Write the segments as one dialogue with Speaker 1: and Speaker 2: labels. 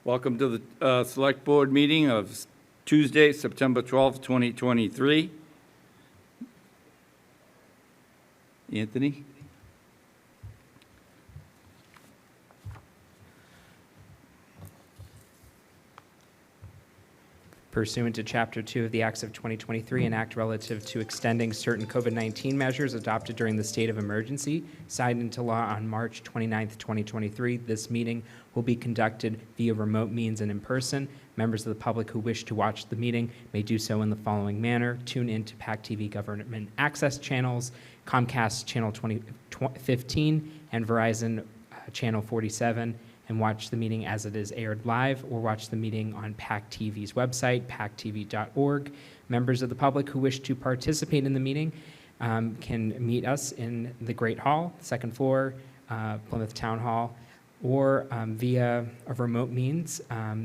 Speaker 1: Welcome to the Select Board meeting of Tuesday, September 12th, 2023. Anthony?
Speaker 2: Pursuant to Chapter 2 of the Acts of 2023, an act relative to extending certain COVID-19 measures adopted during the state of emergency, signed into law on March 29th, 2023. This meeting will be conducted via remote means and in person. Members of the public who wish to watch the meeting may do so in the following manner. Tune in to PAC TV government access channels, Comcast Channel 15, and Verizon Channel 47, and watch the meeting as it is aired live, or watch the meeting on PAC TV's website, pactv.org. Members of the public who wish to participate in the meeting can meet us in the Great Hall, second floor, Plymouth Town Hall, or via a remote means.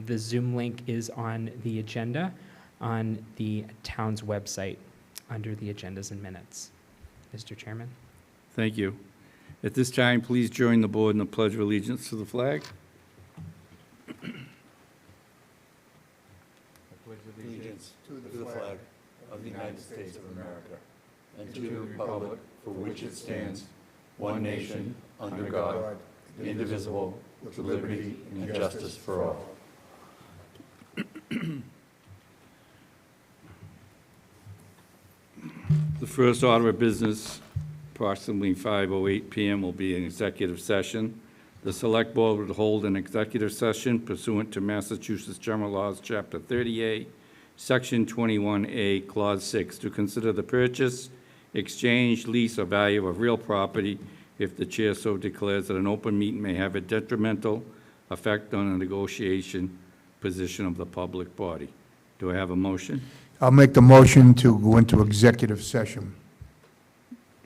Speaker 2: The Zoom link is on the agenda on the town's website under the agendas and minutes. Mr. Chairman.
Speaker 1: Thank you. At this time, please join the board in the Pledge of Allegiance to the flag.
Speaker 3: I pledge allegiance to the flag of the United States of America and to the republic for which it stands, one nation, under God, indivisible, with liberty and justice for all.
Speaker 1: The first order of business, approximately 5:08 p.m., will be an executive session. The Select Board would hold an executive session pursuant to Massachusetts General Laws, Chapter 30A, Section 21A, Clause 6, to consider the purchase, exchange, lease, or value of real property if the chair so declares that an open meeting may have a detrimental effect on the negotiation position of the public body. Do I have a motion?
Speaker 4: I'll make the motion to go into executive session.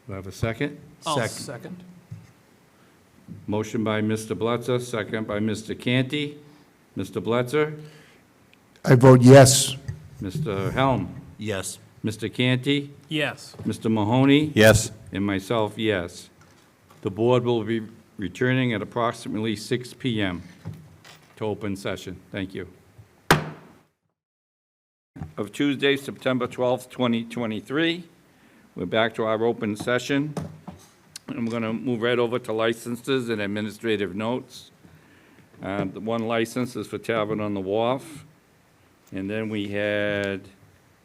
Speaker 1: Do I have a second?
Speaker 5: Second.
Speaker 1: Motion by Mr. Blitzer, second by Mr. Canty. Mr. Blitzer?
Speaker 4: I vote yes.
Speaker 1: Mr. Helm?
Speaker 3: Yes.
Speaker 1: Mr. Canty?
Speaker 5: Yes.
Speaker 1: Mr. Mahoney?
Speaker 3: Yes.
Speaker 1: And myself, yes. The board will be returning at approximately 6 p.m. to open session. Thank you. Of Tuesday, September 12th, 2023. We're back to our open session. I'm going to move right over to licenses and administrative notes. The one license is for Tavern on the Wharf. And then we had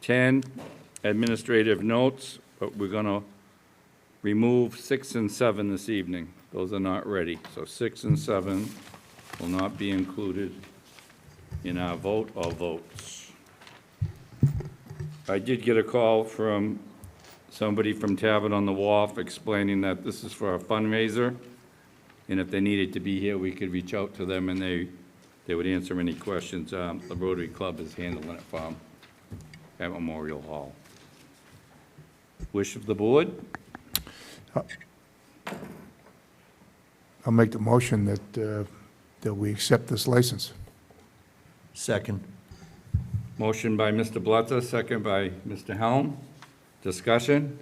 Speaker 1: 10 administrative notes, but we're going to remove 6 and 7 this evening. Those are not ready. So 6 and 7 will not be included in our vote or votes. I did get a call from somebody from Tavern on the Wharf explaining that this is for a fundraiser, and if they needed to be here, we could reach out to them and they would answer any questions. The Rotary Club is handling it for them at Memorial Hall. Wish of the board?
Speaker 4: I'll make the motion that we accept this license.
Speaker 3: Second.
Speaker 1: Motion by Mr. Blitzer, second by Mr. Helm. Discussion?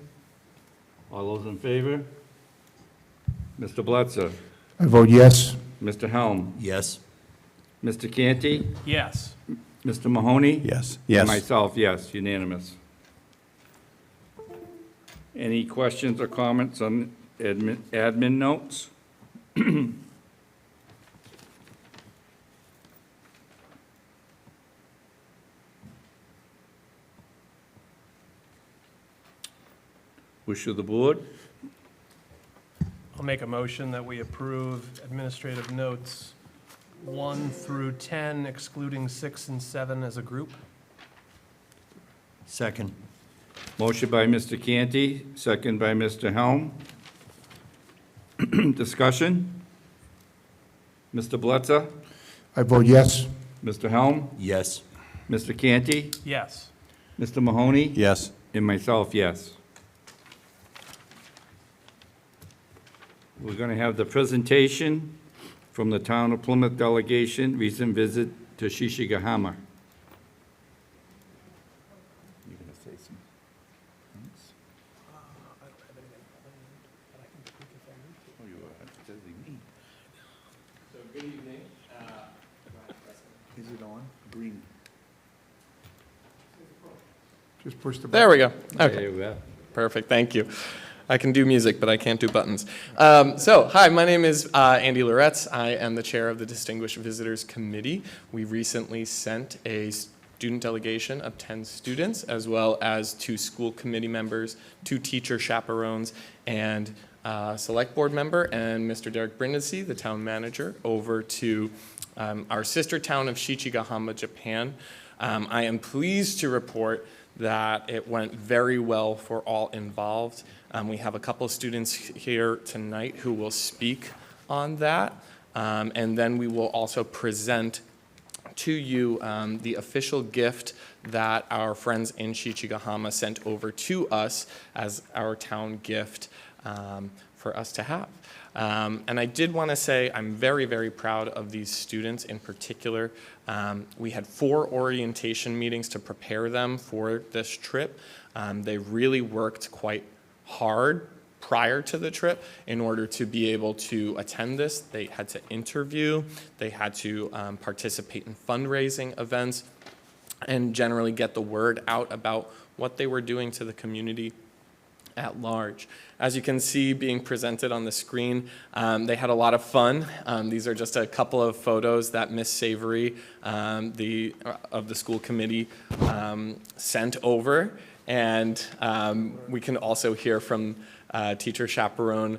Speaker 1: All those in favor? Mr. Blitzer?
Speaker 4: I vote yes.
Speaker 1: Mr. Helm?
Speaker 3: Yes.
Speaker 1: Mr. Canty?
Speaker 5: Yes.
Speaker 1: Mr. Mahoney?
Speaker 3: Yes.
Speaker 1: And myself, yes, unanimous. Any questions or comments on admin notes? Wish of the board?
Speaker 5: I'll make a motion that we approve administrative notes 1 through 10, excluding 6 and 7 as a group.
Speaker 3: Second.
Speaker 1: Motion by Mr. Canty, second by Mr. Helm. Discussion? Mr. Blitzer?
Speaker 4: I vote yes.
Speaker 1: Mr. Helm?
Speaker 3: Yes.
Speaker 1: Mr. Canty?
Speaker 5: Yes.
Speaker 1: Mr. Mahoney?
Speaker 3: Yes.
Speaker 1: And myself, yes. We're going to have the presentation from the Town of Plymouth delegation, recent visit to Shishigahama. You're going to say some things?
Speaker 5: I don't have anything planned, but I can speak if I need to.
Speaker 1: Oh, you are. It says me.
Speaker 6: So good evening. Go ahead, President.
Speaker 3: Is it on? Green.
Speaker 4: Just push the button.
Speaker 6: There we go. Okay,
Speaker 1: There we go.
Speaker 6: perfect. Thank you. I can do music, but I can't do buttons. Hi, my name is Andy Loretz. I am the chair of the Distinguished Visitors Committee. We recently sent a student delegation of 10 students, as well as 2 school committee members, 2 teacher chaperones, and a select board member, and Mr. Derek Brindisi, the town manager, over to our sister town of Shichigahama, Japan. I am pleased to report that it went very well for all involved. We have a couple of students here tonight who will speak on that. And then we will also present to you the official gift that our friends in Shichigahama sent over to us as our town gift for us to have. And I did want to say I'm very, very proud of these students in particular. We had 4 orientation meetings to prepare them for this trip. They really worked quite hard prior to the trip in order to be able to attend this. They had to interview, they had to participate in fundraising events, and generally get the word out about what they were doing to the community at large. As you can see being presented on the screen, they had a lot of fun. These are just a couple of photos that Miss Savory of the school committee sent over. And we can also hear from teacher chaperone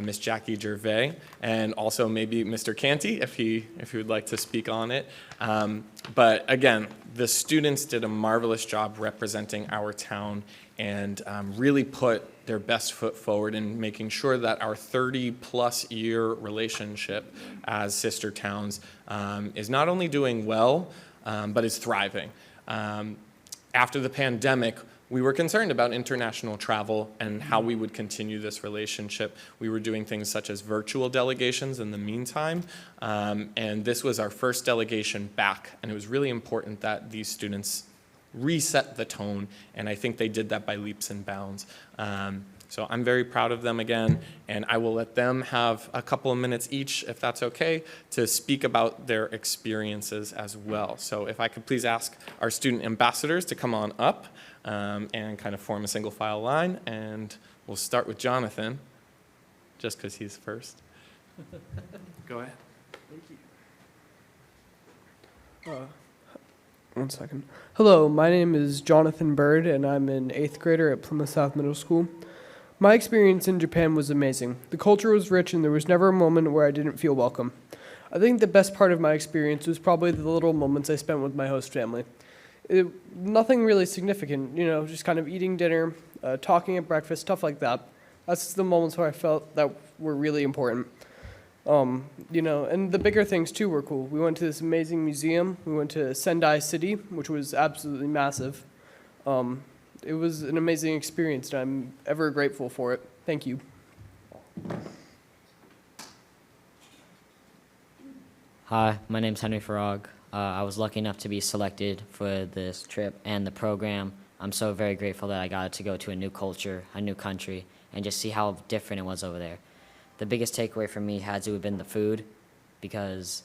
Speaker 6: Miss Jackie Gervais, and also maybe Mr. Canty if he would like to speak on it. But again, the students did a marvelous job representing our town and really put their best foot forward in making sure that our 30-plus year relationship as sister towns is not only doing well, but is thriving. After the pandemic, we were concerned about international travel and how we would continue this relationship. We were doing things such as virtual delegations in the meantime, and this was our first delegation back, and it was really important that these students reset the tone, and I think they did that by leaps and bounds. So I'm very proud of them again, and I will let them have a couple of minutes each, if that's okay, to speak about their experiences as well. So if I could please ask our student ambassadors to come on up and kind of form a single file line, and we'll start with Jonathan, just because he's first. Go ahead.
Speaker 7: One second. Hello, my name is Jonathan Bird, and I'm an 8th grader at Plymouth South Middle School. My experience in Japan was amazing. The culture was rich, and there was never a moment where I didn't feel welcome. I think the best part of my experience was probably the little moments I spent with my host family. Nothing really significant, just kind of eating dinner, talking at breakfast, stuff like that. That's the moments where I felt that were really important. And the bigger things too were cool. We went to this amazing museum. We went to Sendai City, which was absolutely massive. It was an amazing experience, and I'm ever grateful for it. Thank you.
Speaker 8: Hi, my name's Henry Farag. I was lucky enough to be selected for this trip and the program. I'm so very grateful that I got to go to a new culture, a new country, and just see how different it was over there. The biggest takeaway for me had to have been the food, because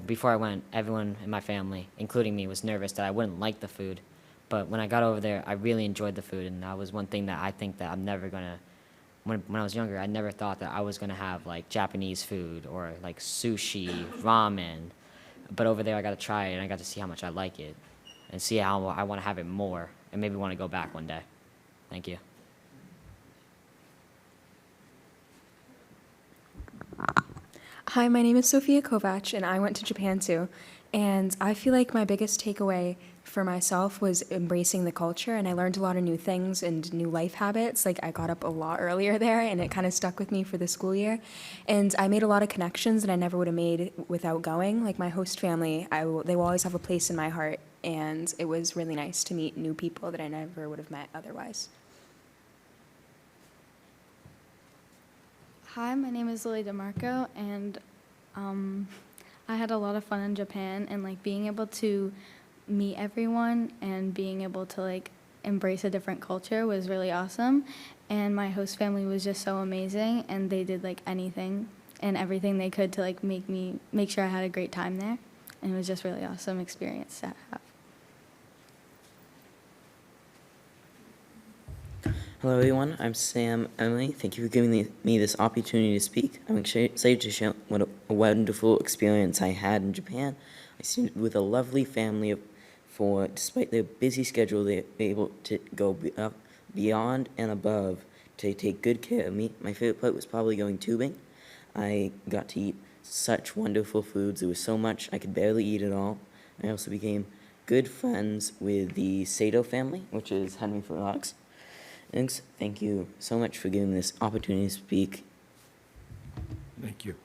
Speaker 8: before I went, everyone in my family, including me, was nervous that I wouldn't like the food. But when I got over there, I really enjoyed the food, and that was one thing that I think that I'm never gonna. When I was younger, I never thought that I was gonna have like Japanese food or like sushi, ramen. But over there, I got to try it, and I got to see how much I like it, and see how I want to have it more, and maybe want to go back one day. Thank you.
Speaker 9: Hi, my name is Sophia Kovac, and I went to Japan too. And I feel like my biggest takeaway for myself was embracing the culture, and I learned a lot of new things and new life habits. Like, I got up a lot earlier there, and it kind of stuck with me for the school year. And I made a lot of connections that I never would have made without going. Like, my host family, they will always have a place in my heart, and it was really nice to meet new people that I never would have met otherwise.
Speaker 10: Hi, my name is Lily DeMarco, and I had a lot of fun in Japan, and like being able to meet everyone and being able to like embrace a different culture was really awesome. And my host family was just so amazing, and they did like anything and everything they could to like make sure I had a great time there. and it was just really awesome experience to have.
Speaker 11: Hello, everyone. I'm Sam Emily. Thank you for giving me this opportunity to speak. I'm excited to share what a wonderful experience I had in Japan. I stayed with a lovely family despite their busy schedule, they were able to go beyond and above to take good care of me. My favorite part was probably going tubing. I got to eat such wonderful foods. There was so much, I could barely eat it all. I also became good friends with the Sato family, which is Henry Farag's. Thanks. Thank you so much for giving me this opportunity to speak.
Speaker 4: Thank you.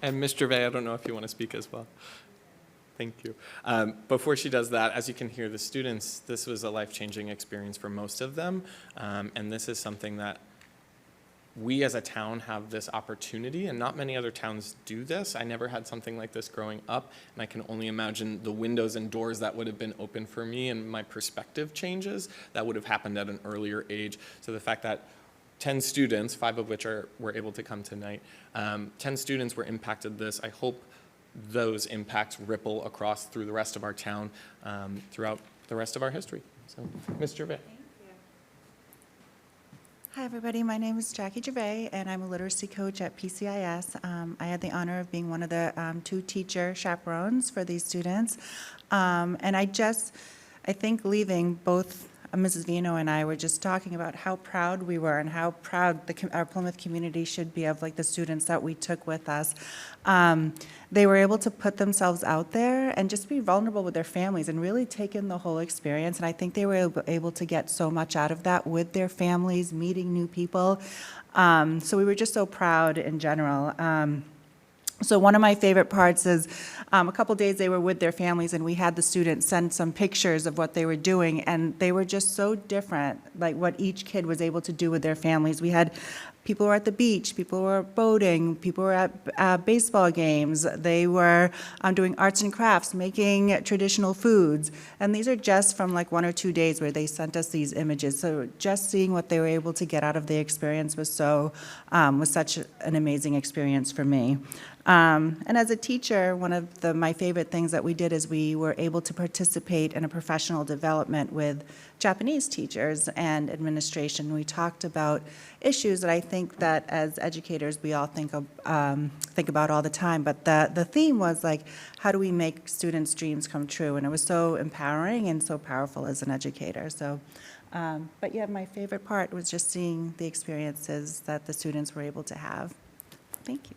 Speaker 6: And Ms. Gervais, I don't know if you want to speak as well. Thank you. Before she does that, as you can hear, the students, this was a life-changing experience for most of them, and this is something that we as a town have this opportunity, and not many other towns do this. I never had something like this growing up, and I can only imagine the windows and doors that would have been open for me and my perspective changes that would have happened at an earlier age. So the fact that 10 students, 5 of which were able to come tonight, 10 students were impacted this. I hope those impacts ripple across through the rest of our town, throughout the rest of our history. So, Ms. Gervais.
Speaker 12: Hi, everybody. My name is Jackie Gervais, and I'm a literacy coach at PCIS. I had the honor of being one of the 2 teacher chaperones for these students. And I think leaving, both Mrs. Vino and I were just talking about how proud we were and how proud our Plymouth community should be of the students that we took with us. They were able to put themselves out there and just be vulnerable with their families and really take in the whole experience. And I think they were able to get so much out of that with their families, meeting new people. So we were just so proud in general. So one of my favorite parts is a couple days they were with their families, and we had the students send some pictures of what they were doing, and they were just so different, like what each kid was able to do with their families. We had people were at the beach, people were boating, people were at baseball games. They were doing arts and crafts, making traditional foods. And these are just from 1 or 2 days where they sent us these images. So just seeing what they were able to get out of the experience was such an amazing experience for me. And as a teacher, one of my favorite things that we did is we were able to participate in a professional development with Japanese teachers and administration. We talked about issues that I think that as educators we all think about all the time. But the theme was how do we make students' dreams come true? And it was so empowering and so powerful as an educator. So, but yeah, my favorite part was just seeing the experiences that the students were able to have. Thank you.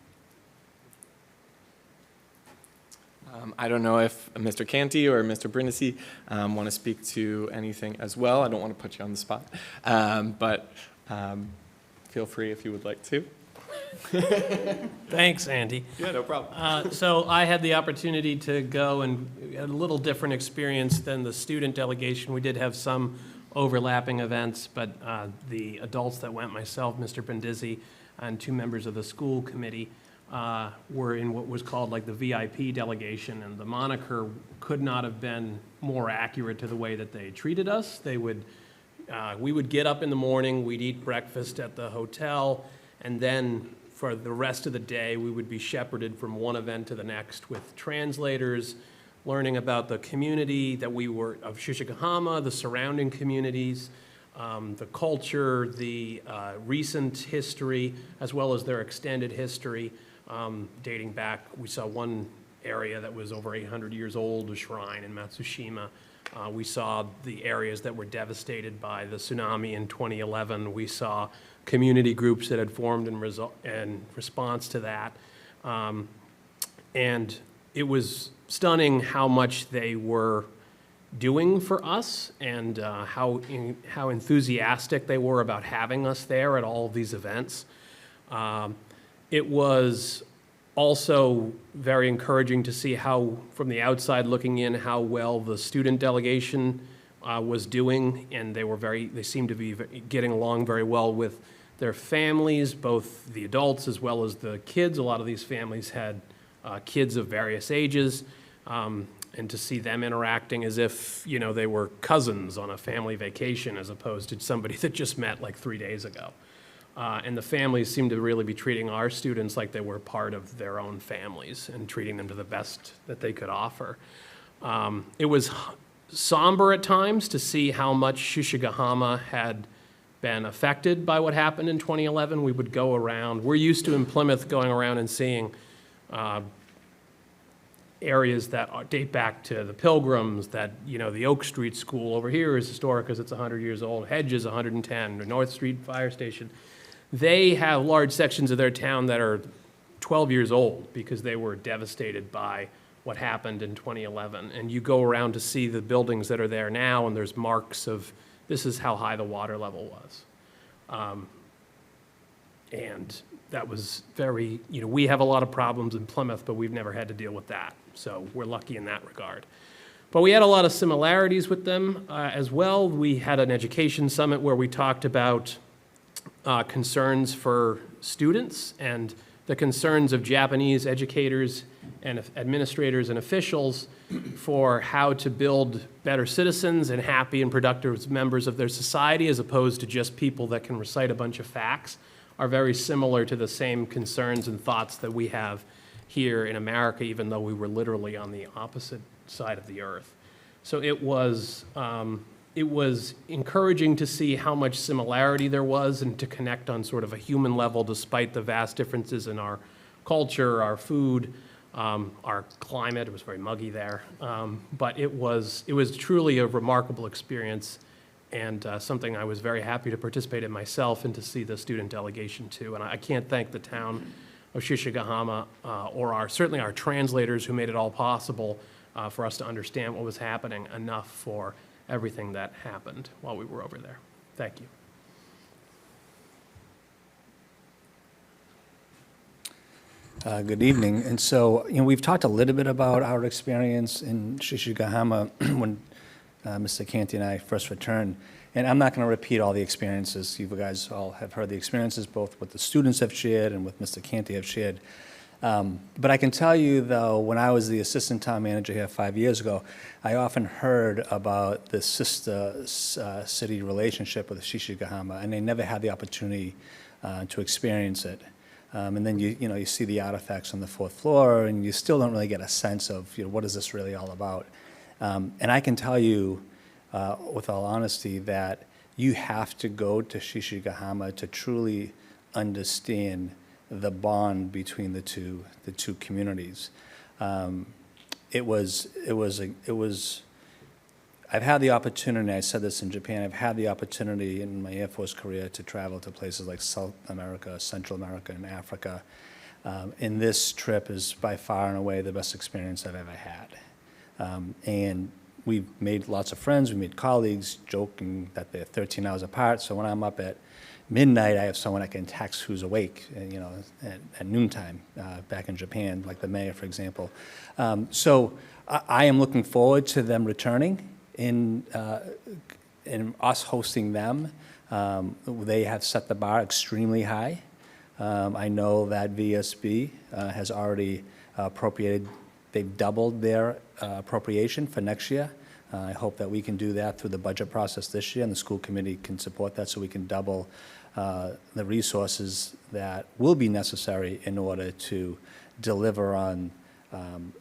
Speaker 6: I don't know if Mr. Canty or Mr. Brindisi want to speak to anything as well. I don't want to put you on the spot, but feel free if you would like to.
Speaker 5: Thanks, Andy.
Speaker 6: Yeah, no problem.
Speaker 5: So I had the opportunity to go, and had a little different experience than the student delegation. We did have some overlapping events, but the adults that went, myself, Mr. Brindisi, and 2 members of the school committee, were in what was called the VIP delegation, and the moniker could not have been more accurate to the way that they treated us. We would get up in the morning, we'd eat breakfast at the hotel, and then for the rest of the day, we would be shepherded from one event to the next with translators, learning about the community that we were of Shishikahama, the surrounding communities, the culture, the recent history, as well as their extended history. Dating back, we saw one area that was over 800 years old, a shrine in Matsushima. We saw the areas that were devastated by the tsunami in 2011. We saw community groups that had formed in response to that. And it was stunning how much they were doing for us, and how enthusiastic they were about having us there at all of these events. It was also very encouraging to see how, from the outside looking in, how well the student delegation was doing, and they seemed to be getting along very well with their families, both the adults as well as the kids. A lot of these families had kids of various ages, and to see them interacting as if, they were cousins on a family vacation as opposed to somebody that just met 3 days ago. And the families seem to really be treating our students like they were part of their own families and treating them to the best that they could offer. It was somber at times to see how much Shishigahama had been affected by what happened in 2011. We would go around, we're used to in Plymouth going around and seeing areas that date back to the Pilgrims, that, you know, the Oak Street School over here is historic because it's 100 years old, Hedges 110, the North Street Fire Station. They have large sections of their town that are 12 years old because they were devastated by what happened in 2011. And you go around to see the buildings that are there now, and there's marks of, this is how high the water level was. And that was very, you know, we have a lot of problems in Plymouth, but we've never had to deal with that. So we're lucky in that regard. But we had a lot of similarities with them as well. We had an education summit where we talked about concerns for students and the concerns of Japanese educators and administrators and officials for how to build better citizens and happy and productive members of their society, as opposed to just people that can recite a bunch of facts, are very similar to the same concerns and thoughts that we have here in America, even though we were literally on the opposite side of the earth. So it was encouraging to see how much similarity there was and to connect on sort of a human level despite the vast differences in our culture, our food, our climate. It was very muggy there. But it was truly a remarkable experience and something I was very happy to participate in myself and to see the student delegation too. And I can't thank the town of Shishigahama or certainly our translators who made it all possible for us to understand what was happening enough for everything that happened while we were over there. Thank you.
Speaker 13: Good evening. And so, you know, we've talked a little bit about our experience in Shishigahama when Mr. Canty and I first returned. And I'm not going to repeat all the experiences. You guys all have heard the experiences, both what the students have shared and what Mr. Canty have shared. But I can tell you, though, when I was the assistant town manager here 5 years ago, I often heard about the sister city relationship with Shishigahama, and they never had the opportunity to experience it. And then you see the artifacts on the fourth floor, and you still don't really get a sense of, you know, what is this really all about. And I can tell you, with all honesty, that you have to go to Shishigahama to truly understand the bond between the two communities. I've had the opportunity, I said this in Japan, I've had the opportunity in my Air Force career to travel to places like South America, Central America, and Africa. And this trip is by far and away the best experience I've ever had. And we've made lots of friends, we made colleagues, joking that they're 13 hours apart. So when I'm up at midnight, I have someone I can text who's awake, you know, at noontime back in Japan, like the mayor, for example. So I am looking forward to them returning and us hosting them. They have set the bar extremely high. I know that VSB has already appropriated, they've doubled their appropriation for next year. I hope that we can do that through the budget process this year, and the school committee can support that so we can double the resources that will be necessary in order to deliver on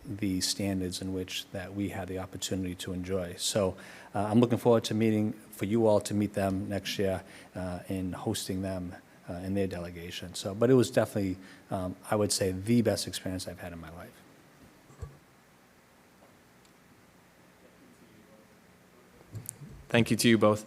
Speaker 13: the standards in which that we had the opportunity to enjoy. So I'm looking forward to for you all to meet them next year and hosting them in their delegation. So, but it was definitely, I would say, the best experience I've had in my life.
Speaker 6: Thank you to you both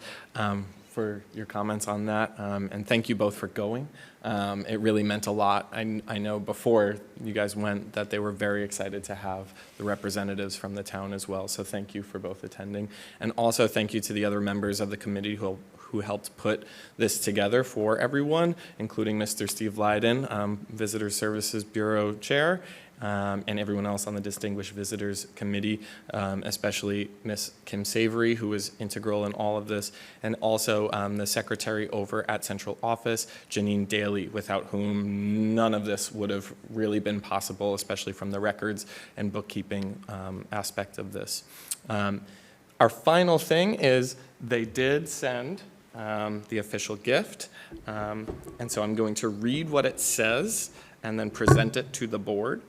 Speaker 6: for your comments on that, and thank you both for going. It really meant a lot. I know before you guys went that they were very excited to have the representatives from the town as well, so thank you for both attending. And also thank you to the other members of the committee who helped put this together for everyone, including Mr. Steve Leiden, Visitor Services Bureau Chair, and everyone else on the Distinguished Visitors Committee, especially Ms. Kim Savory, who was integral in all of this, and also the secretary over at Central Office, Janine Daly, without whom none of this would have really been possible, especially from the records and bookkeeping aspect of this. Our final thing is they did send the official gift. And so I'm going to read what it says and then present it to the board.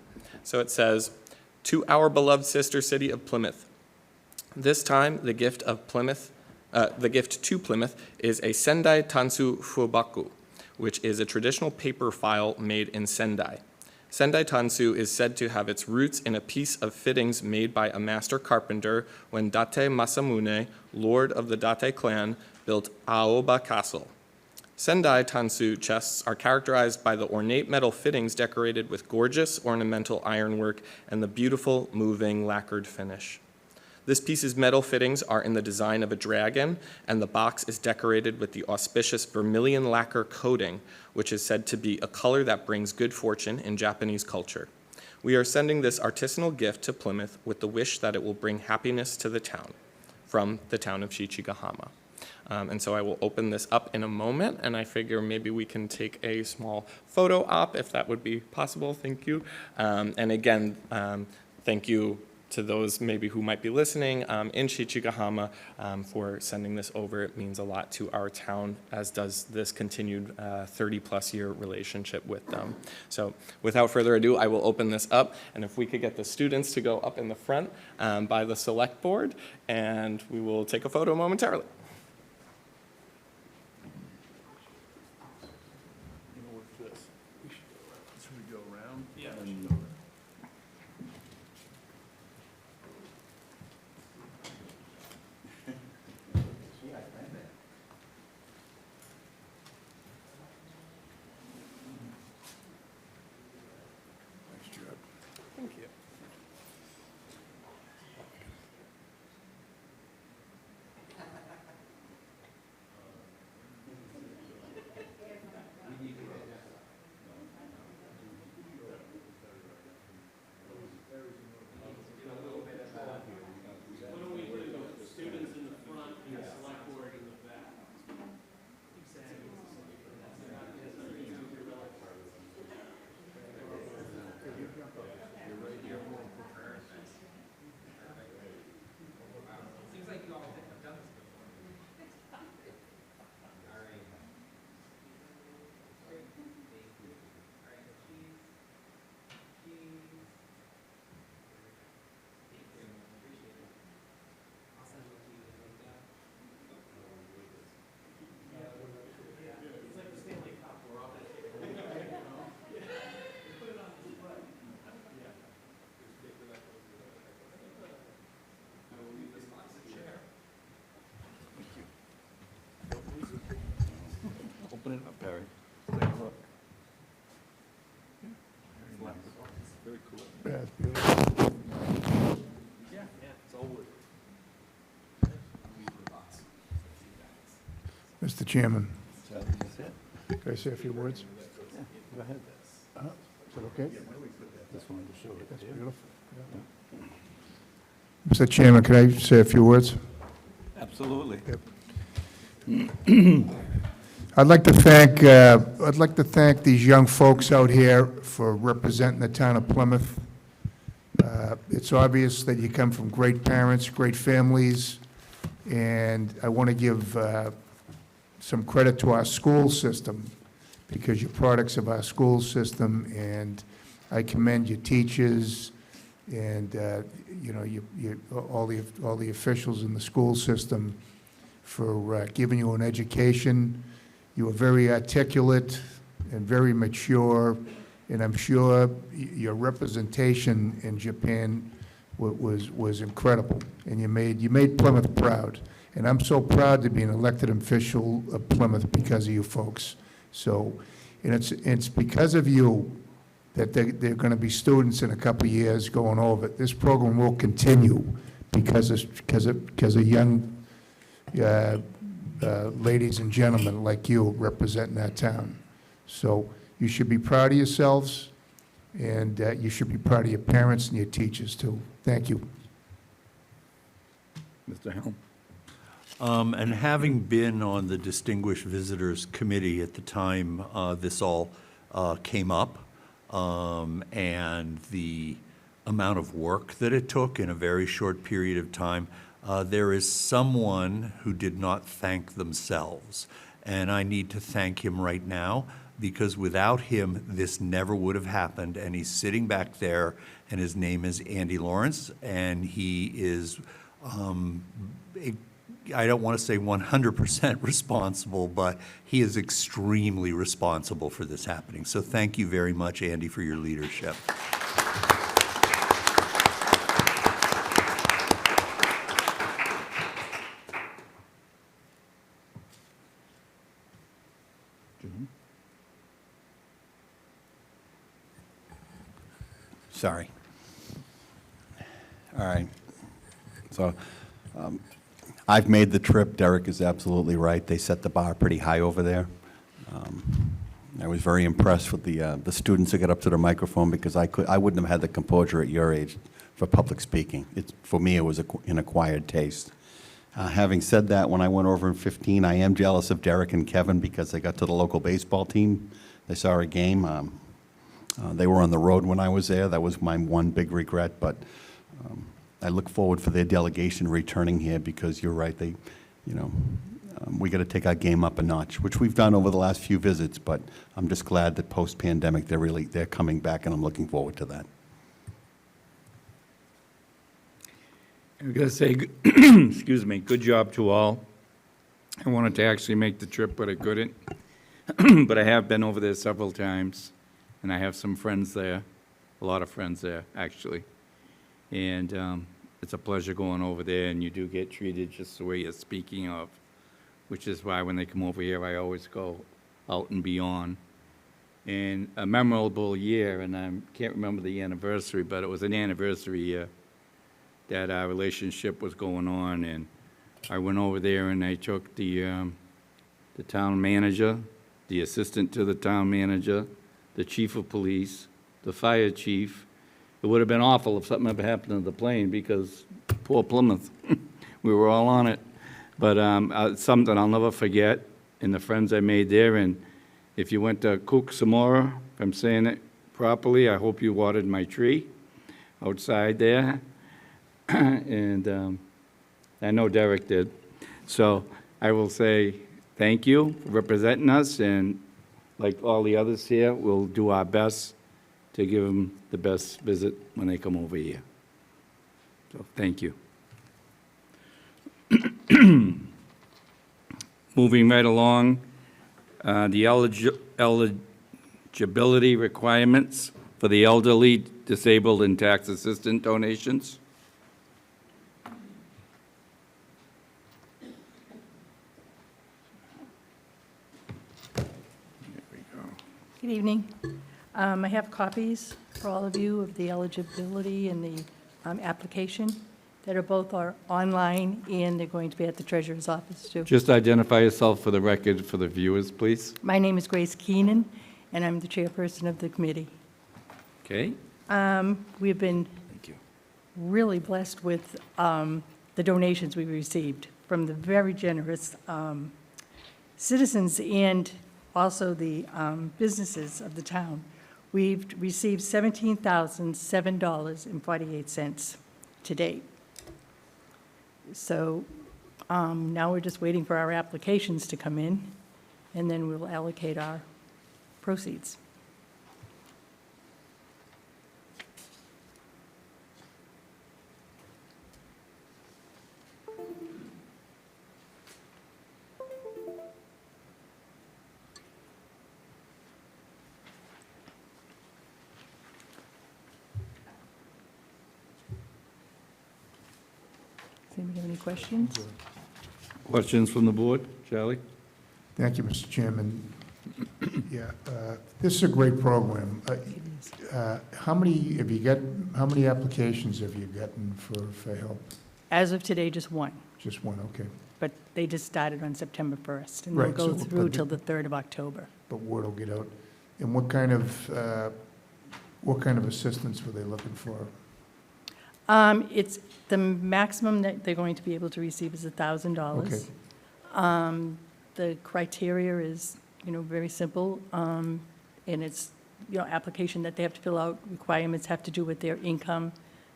Speaker 6: So it says, "To our beloved sister city of Plymouth. This time, the gift to Plymouth is a Sendai Tansu Fubaku, which is a traditional paper file made in Sendai. Sendai Tansu is said to have its roots in a piece of fittings made by a master carpenter when Date Masamune, lord of the Date clan, built Aoba Castle. Sendai Tansu chests are characterized by the ornate metal fittings decorated with gorgeous ornamental ironwork and the beautiful, moving, lacquered finish. This piece's metal fittings are in the design of a dragon, and the box is decorated with the auspicious vermilion lacquer coating, which is said to be a color that brings good fortune in Japanese culture. We are sending this artisanal gift to Plymouth with the wish that it will bring happiness to the town, from the town of Shichigahama." And so I will open this up in a moment, and I figure maybe we can take a small photo op if that would be possible. Thank you. And again, thank you to those maybe who might be listening in Shichigahama for sending this over. It means a lot to our town, as does this continued 30-plus year relationship with them. So without further ado, I will open this up, and if we could get the students to go up in the front by the select board, and we will take a photo momentarily. Thank you.
Speaker 3: Open it up, Barry. Take a look. Very cool.
Speaker 4: Yeah, it's beautiful.
Speaker 3: Yeah, it's all wood.
Speaker 4: Mr. Chairman,
Speaker 3: So that's it.
Speaker 4: can I say a few words?
Speaker 3: Yeah, go ahead.
Speaker 4: Is that okay?
Speaker 3: Just wanted to show it.
Speaker 4: That's
Speaker 3: to you.
Speaker 4: beautiful. Mr. Chairman, can I say a few words?
Speaker 3: Absolutely.
Speaker 4: I'd like to thank these young folks out here for representing the town of Plymouth. It's obvious that you come from great parents, great families, and I want to give some credit to our school system, because you're products of our school system, and I commend your teachers and all the officials in the school system for giving you an education. You were very articulate and very mature, and I'm sure your representation in Japan was incredible, and you made Plymouth proud. And I'm so proud to be an elected official of Plymouth because of you folks. So, and it's because of you that there are going to be students in a couple of years going over it. This program will continue because of young ladies and gentlemen like you representing our town. So you should be proud of yourselves, and you should be proud of your parents and your teachers too. Thank you.
Speaker 3: Mr. Helm?
Speaker 14: And having been on the Distinguished Visitors Committee at the time this all came up, and the amount of work that it took in a very short period of time, there is someone who did not thank themselves. And I need to thank him right now, because without him, this never would have happened. And he's sitting back there, and his name is Andy Lawrence, and he is, I don't want to say 100% responsible, but he is extremely responsible for this happening. So thank you very much, Andy, for your leadership.
Speaker 3: Sorry. All right. So I've made the trip. Derek is absolutely right. They set the bar pretty high over there. I was very impressed with the students that got up to the microphone, because I wouldn't have had the composure at your age for public speaking. For me, it was an acquired taste. Having said that, when I went over in 15, I am jealous of Derek and Kevin, because they got to the local baseball team. They saw a game. They were on the road when I was there. That was my one big regret, but I look forward for their delegation returning here, because you're right, we got to take our game up a notch, which we've done over the last few visits, but I'm just glad that post-pandemic they're coming back, and I'm looking forward to that.
Speaker 1: I'm going to say, excuse me, good job to all. I wanted to actually make the trip, but I couldn't. But I have been over there several times, and I have some friends there, a lot of friends there, actually. And it's a pleasure going over there, and you do get treated just the way you're speaking of, which is why when they come over here, I always go out and beyond. And a memorable year, and I can't remember the anniversary, but it was an anniversary year that our relationship was going on, and I went over there and I took the town manager, the assistant to the town manager, the chief of police, the fire chief. It would have been awful if something ever happened to the plane, because poor Plymouth, we were all on it. But it's something I'll never forget, and the friends I made there. And if you went to Cook Samora, if I'm saying it properly, I hope you watered my tree outside there. And I know Derek did. So I will say thank you for representing us, and like all the others here, we'll do our best to give them the best visit when they come over here. So thank you. Moving right along, the eligibility requirements for the elderly, disabled, and tax assistant donations.
Speaker 15: Good evening. I have copies for all of you of the eligibility and the application that are both online, and they're going to be at the treasurer's office too.
Speaker 1: Just identify yourself for the record for the viewers, please.
Speaker 15: My name is Grace Keenan, and I'm the chairperson of the committee.
Speaker 1: Okay.
Speaker 15: We've been
Speaker 1: Thank you.
Speaker 15: really blessed with the donations we received from the very generous citizens and also the businesses of the town. We've received $17,007.48 to date. So now we're just waiting for our applications to come in, and then we'll allocate our proceeds. Does anybody have any questions?
Speaker 1: Questions from the board? Charlie?
Speaker 4: Thank you, Mr. Chairman. Yeah, this is a great program. How many applications have you gotten for help?
Speaker 15: As of today, just one,
Speaker 4: Just one, okay.
Speaker 15: but they just started on September 1st, and they'll
Speaker 4: Right,
Speaker 15: go
Speaker 4: so-
Speaker 15: through
Speaker 4: but
Speaker 15: till the 3rd of October.
Speaker 4: But word will get out. And what kind of assistance were they looking for?
Speaker 15: It's, the maximum that they're going to be able to receive is $1,000. The criteria is, very simple, and it's, application that they have to fill out. Requirements have to do with their income,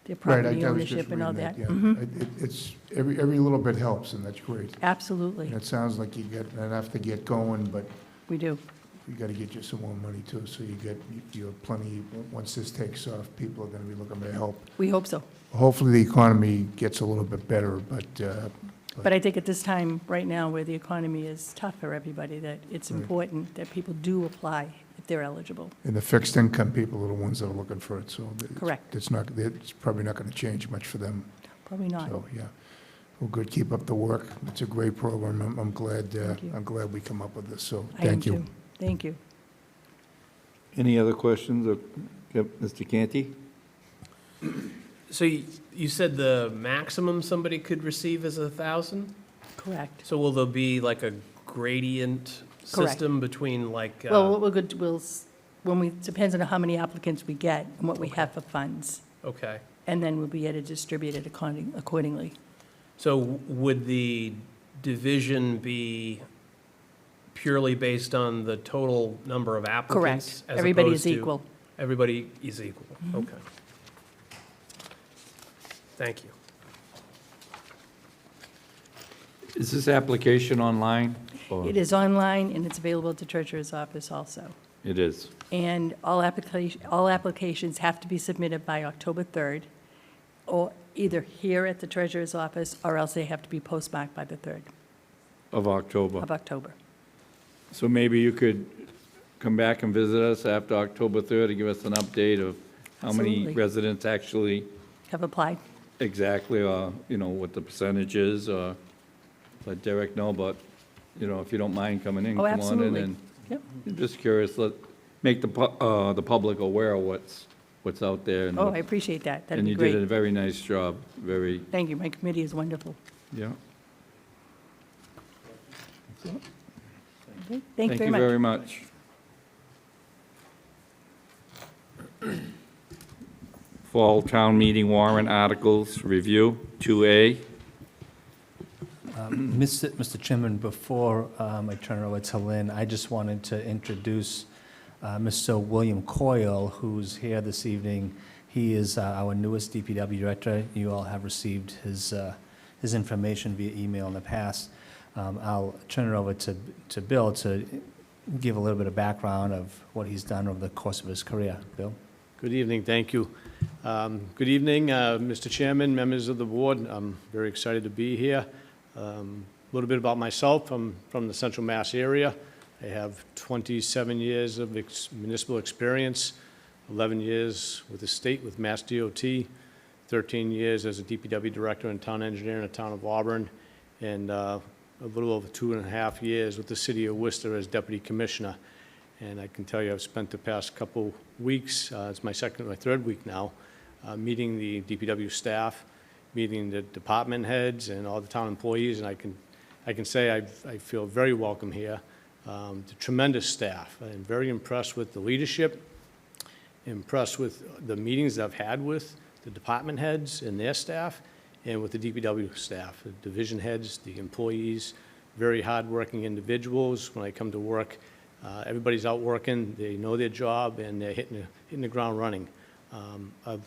Speaker 15: their
Speaker 4: Right,
Speaker 15: property
Speaker 4: I was just
Speaker 15: ownership and all
Speaker 4: reading
Speaker 15: that.
Speaker 4: yeah.
Speaker 15: Mhm.
Speaker 4: It's, every little bit helps, and that's great.
Speaker 15: Absolutely,
Speaker 4: And it sounds like you got enough to get going, but
Speaker 15: we do.
Speaker 4: we got to get you some more money too, so you have plenty, once this takes off, people are going to be looking to help.
Speaker 15: We hope so.
Speaker 4: Hopefully, the economy gets a little bit better, but,
Speaker 15: But I think at this time, right now, where the economy is tough for everybody, that it's
Speaker 4: Right.
Speaker 15: important that people do apply if they're eligible.
Speaker 4: and the fixed income people are the ones that are looking for it, so.
Speaker 15: Correct.
Speaker 4: It's probably not going to change much for them.
Speaker 15: Probably not.
Speaker 4: So, yeah. Well, good, keep up the work. It's a great program. I'm glad,
Speaker 15: Thank you.
Speaker 4: I'm glad we come up with this, so
Speaker 15: I am
Speaker 4: thank you.
Speaker 15: too. Thank you.
Speaker 1: Any other questions of Mr. Canty?
Speaker 5: So you said the maximum somebody could receive is 1,000?
Speaker 15: Correct.
Speaker 5: So will there be like a gradient
Speaker 15: Correct.
Speaker 5: system between like?
Speaker 15: Well, what we're good, depends on how many applicants we get and what we have for funds.
Speaker 5: Okay.
Speaker 15: And then we'll be able to distribute it accordingly.
Speaker 5: So would the division be purely based on the total number of applicants?
Speaker 15: Correct.
Speaker 5: as
Speaker 15: Everybody
Speaker 5: opposed
Speaker 15: is
Speaker 5: to-
Speaker 15: equal.
Speaker 5: Everybody is equal,
Speaker 15: Mhm.
Speaker 5: okay. Thank you.
Speaker 1: Is this application online? or-
Speaker 15: It is online and it's available at the treasurer's office also.
Speaker 1: It is.
Speaker 15: And all applications have to be submitted by October 3rd, or either here at the treasurer's office, or else they have to be postmarked by the 3rd
Speaker 1: Of October.
Speaker 15: of October.
Speaker 1: So maybe you could come back and visit us after October 3rd and give us an update of how many
Speaker 15: Absolutely.
Speaker 1: residents actually
Speaker 15: Have applied?
Speaker 1: exactly, or, what the percentage is, or let Derek know, but, if you don't mind coming in,
Speaker 15: Oh,
Speaker 1: come on in.
Speaker 15: absolutely.
Speaker 1: And
Speaker 15: Yep.
Speaker 1: I'm just curious, make the public aware of what's out there. And
Speaker 15: Oh,
Speaker 1: what-
Speaker 15: I appreciate that. That'd
Speaker 1: And
Speaker 15: be
Speaker 1: you did a
Speaker 15: great.
Speaker 1: very nice job, very,
Speaker 15: Thank you. My committee is wonderful.
Speaker 1: yeah.
Speaker 15: Okay, Thank you very much.
Speaker 1: very much. Fall Town Meeting warrant articles review, 2A.
Speaker 13: Mr. Chairman, before I turn it over to Lynn, I just wanted to introduce Mr. William Coyle, who's here this evening. He is our newest DPW director. You all have received his information via email in the past. I'll turn it over to Bill to give a little bit of background of what he's done over the course of his career. Bill?
Speaker 16: Good evening, thank you. Good evening, Mr. Chairman, members of the board. I'm very excited to be here. A little bit about myself. I'm from the Central Mass area. I have 27 years of municipal experience, 11 years with the state with Mass DOT, 13 years as a DPW director and town engineer in the town of Auburn, and a little over 2.5 years with the city of Worcester as deputy commissioner. And I can tell you I've spent the past couple weeks, it's my third week now, meeting the DPW staff, meeting the department heads and all the town employees, and I can say I feel very welcome here. The tremendous staff. I'm very impressed with the leadership, impressed with the meetings I've had with the department heads and their staff, and with the DPW staff, the division heads, the employees, very hardworking individuals. When I come to work, everybody's out working, they know their job, and they're hitting the ground running. I've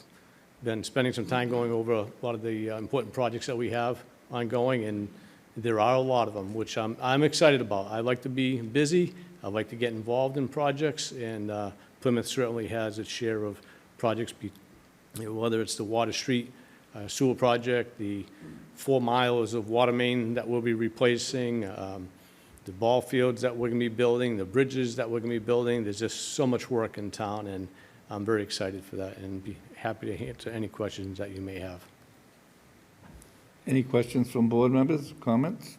Speaker 16: been spending some time going over a lot of the important projects that we have ongoing, and there are a lot of them, which I'm excited about. I like to be busy, I like to get involved in projects, and Plymouth certainly has its share of projects, whether it's the Water Street sewer project, the 4 miles of water main that we'll be replacing, the ball fields that we're going to be building, the bridges that we're going to be building. There's just so much work in town, and I'm very excited for that, and be happy to answer any questions that you may have.
Speaker 1: Any questions from board members, comments?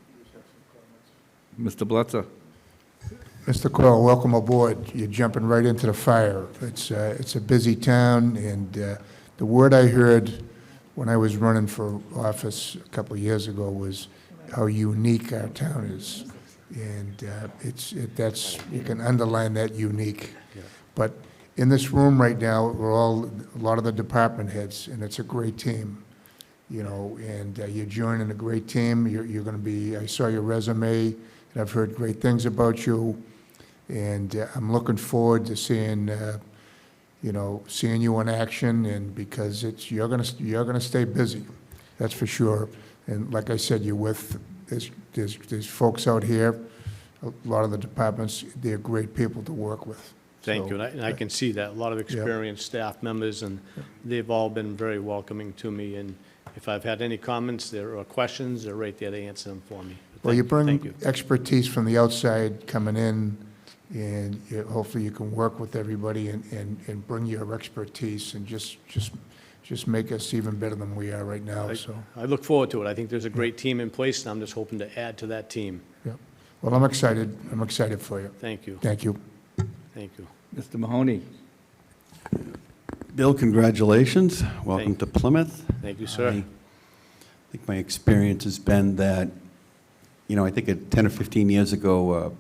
Speaker 1: Mr. Blitzer?
Speaker 4: Mr. Coyle, welcome aboard. You're jumping right into the fire. It's a busy town, and the word I heard when I was running for office a couple of years ago was how unique our town is. And you can underline that unique. But in this room right now, a lot of the department heads, and it's a great team, and you're joining a great team. You're going to be, I saw your resume, and I've heard great things about you, and I'm looking forward to seeing, seeing you in action, and because you're gonna stay busy, that's for sure. And like I said, there's folks out here, a lot of the departments, they're great people to work with.
Speaker 16: Thank
Speaker 4: So,
Speaker 16: you, and I can see that, a lot of experienced staff members, and they've all been very welcoming to me, and if I've had any comments or questions, they're right there to answer them for me. But
Speaker 4: Well, you
Speaker 16: thank
Speaker 4: bring expertise from the outside coming in, and hopefully you can work with everybody and bring your expertise and just make us even better than we are right now, so.
Speaker 16: I look forward to it. I think there's a great team in place, and I'm just hoping to add to that team.
Speaker 4: Yeah. Well, I'm excited for you.
Speaker 16: Thank you.
Speaker 4: Thank you.
Speaker 16: Thank you.
Speaker 1: Mr. Mahoney?
Speaker 3: Bill, congratulations. Welcome to Plymouth.
Speaker 16: Thank you, sir.
Speaker 3: I think my experience has been that, I think 10 or 15 years ago,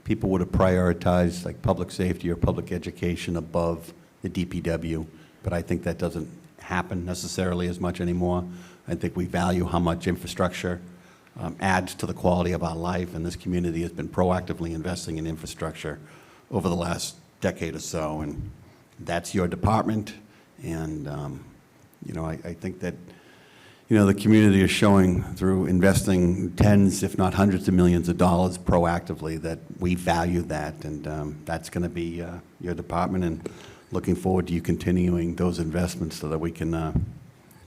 Speaker 3: people would have prioritized like public safety or public education above the DPW, but I think that doesn't happen necessarily as much anymore. I think we value how much infrastructure adds to the quality of our life, and this community has been proactively investing in infrastructure over the last decade or so, and that's your department. And I think that the community is showing through investing tens, if not hundreds of millions of dollars proactively, that we value that, and that's going to be your department, and looking forward to you continuing those investments so that we can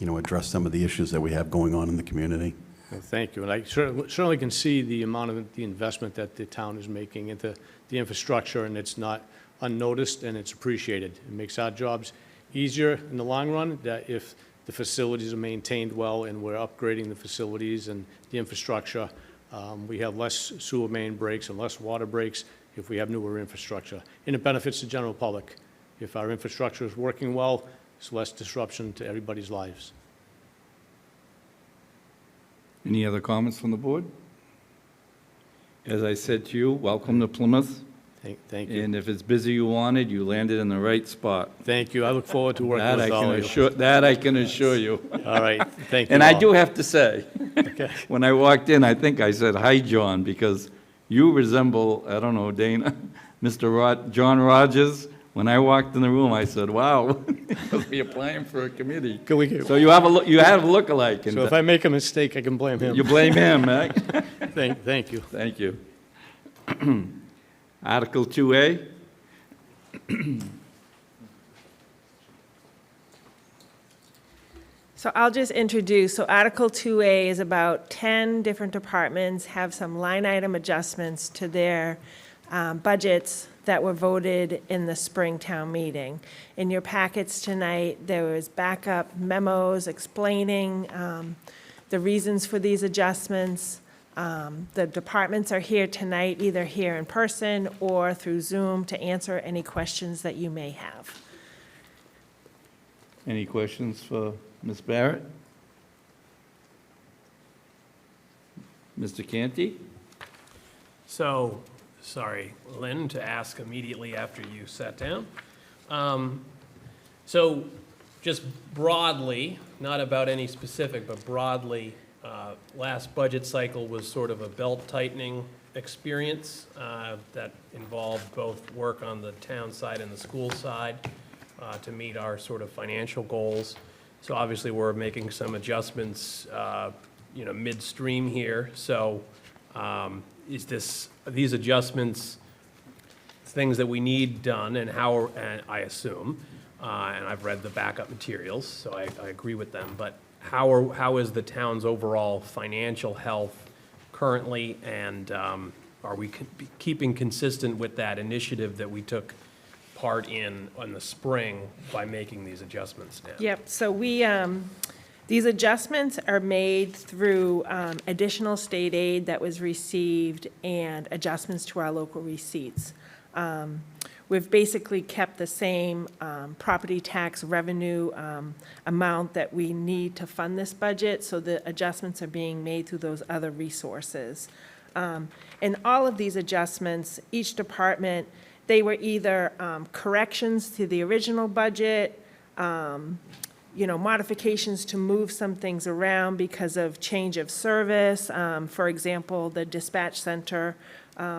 Speaker 3: address some of the issues that we have going on in the community.
Speaker 16: Well, thank you, and I certainly can see the amount of the investment that the town is making into the infrastructure, and it's not unnoticed, and it's appreciated. It makes our jobs easier in the long run, that if the facilities are maintained well and we're upgrading the facilities and the infrastructure, we have less sewer main breaks and less water breaks if we have newer infrastructure, and it benefits the general public. If our infrastructure is working well, it's less disruption to everybody's lives.
Speaker 1: Any other comments from the board? As I said to you, welcome to Plymouth.
Speaker 16: Thank you.
Speaker 1: And if it's busy you wanted, you landed in the right spot.
Speaker 16: Thank you. I look forward to working with all of you.
Speaker 1: That I can assure you.
Speaker 16: All right. Thank you.
Speaker 1: And I
Speaker 16: all.
Speaker 1: do have to say,
Speaker 16: Okay.
Speaker 1: when I walked in, I think I said, "Hi, John," because you resemble, I don't know, Dana, John Rogers. When I walked in the room, I said, "Wow, he must be applying for a committee." So you have a look-alike.
Speaker 16: So if I make a mistake, I can blame him.
Speaker 1: You blame him, right?
Speaker 16: Thank you.
Speaker 1: Thank you. Article 2A.
Speaker 17: So I'll just introduce, so Article 2A is about 10 different departments have some line item adjustments to their budgets that were voted in the spring town meeting. In your packets tonight, there was backup memos explaining the reasons for these adjustments. The departments are here tonight, either here in person or through Zoom, to answer any questions that you may have.
Speaker 1: Any questions for Ms. Barrett? Mr. Canty?
Speaker 5: So, sorry, Lynn, to ask immediately after you sat down. So, just broadly, not about any specific, but broadly, last budget cycle was sort of a belt-tightening experience that involved both work on the town side and the school side to meet our sort of financial goals. So obviously, we're making some adjustments, midstream here. So are these adjustments things that we need done, and how, and I assume, and I've read the backup materials, so I agree with them, but how is the town's overall financial health currently, and are we keeping consistent with that initiative that we took part in the spring by making these adjustments now?
Speaker 17: Yep, so these adjustments are made through additional state aid that was received and adjustments to our local receipts. We've basically kept the same property tax revenue amount that we need to fund this budget, so the adjustments are being made through those other resources. And all of these adjustments, each department, they were either corrections to the original budget, modifications to move some things around because of change of service, for example, the dispatch center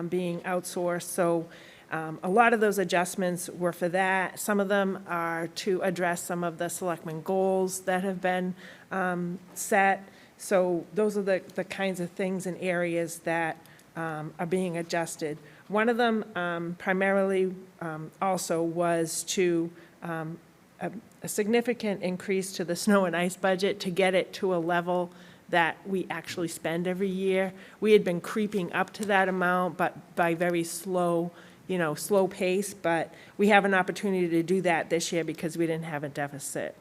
Speaker 17: being outsourced. So A lot of those adjustments were for that. Some of them are to address some of the selectmen goals that have been set. So those are the kinds of things and areas that are being adjusted. One of them primarily also was to a significant increase to the snow and ice budget to get it to a level that we actually spend every year. We had been creeping up to that amount, but by very slow pace, but we have an opportunity to do that this year because we didn't have a deficit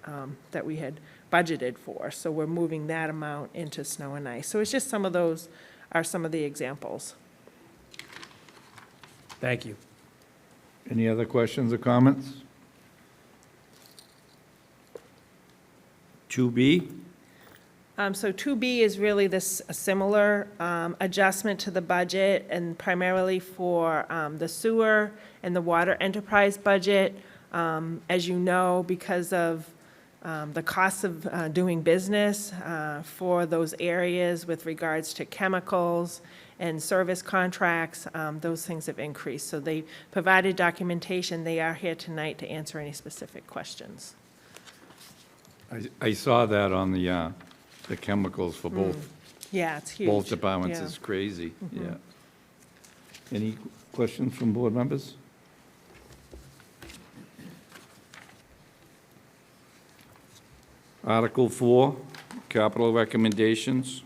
Speaker 17: that we had budgeted for. So we're moving that amount into snow and ice. So it's just some of those are some of the examples.
Speaker 5: Thank you.
Speaker 1: Any other questions or comments? 2B?
Speaker 17: So 2B is really this a similar adjustment to the budget, and primarily for the sewer and the water enterprise budget. As you know, because of the costs of doing business for those areas with regards to chemicals and service contracts, those things have increased. So they provided documentation. They are here tonight to answer any specific questions.
Speaker 1: I saw that on the chemicals for both,
Speaker 17: Yeah, it's huge.
Speaker 1: both departments.
Speaker 17: Yeah.
Speaker 1: It's crazy, yeah. Any questions from board members? Article 4, capital recommendations.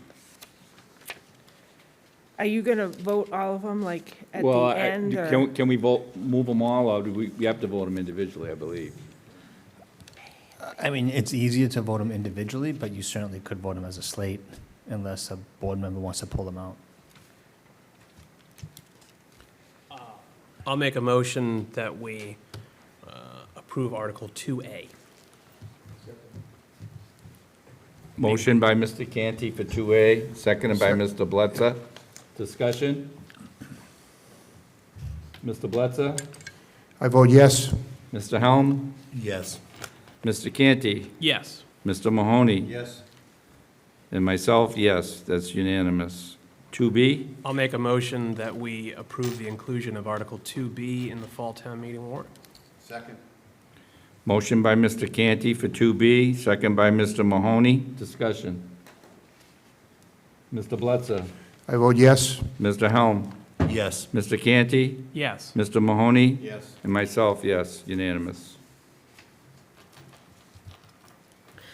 Speaker 17: Are you going to vote all of them, like, at the
Speaker 1: Well,
Speaker 17: end? or-
Speaker 1: can we vote, move them all, or do we have to vote them individually, I believe?
Speaker 13: I mean, it's easier to vote them individually, but you certainly could vote them as a slate unless a board member wants to pull them out.
Speaker 5: I'll make a motion that we approve Article 2A.
Speaker 1: Motion by Mr. Canty for 2A, seconded by Mr. Bletzer. Discussion? Mr. Bletzer?
Speaker 4: I vote yes.
Speaker 1: Mr. Helm?
Speaker 14: Yes.
Speaker 1: Mr. Canty?
Speaker 5: Yes.
Speaker 1: Mr. Mahoney?
Speaker 14: Yes.
Speaker 1: And myself, yes, that's unanimous. 2B?
Speaker 5: I'll make a motion that we approve the inclusion of Article 2B in the fall town meeting warrant.
Speaker 14: Second.
Speaker 1: Motion by Mr. Canty for 2B, second by Mr. Mahoney. Discussion? Mr. Bletzer?
Speaker 4: I vote yes.
Speaker 1: Mr. Helm?
Speaker 14: Yes.
Speaker 1: Mr. Canty?
Speaker 5: Yes.
Speaker 1: Mr. Mahoney?
Speaker 14: Yes.
Speaker 1: And myself, yes, unanimous.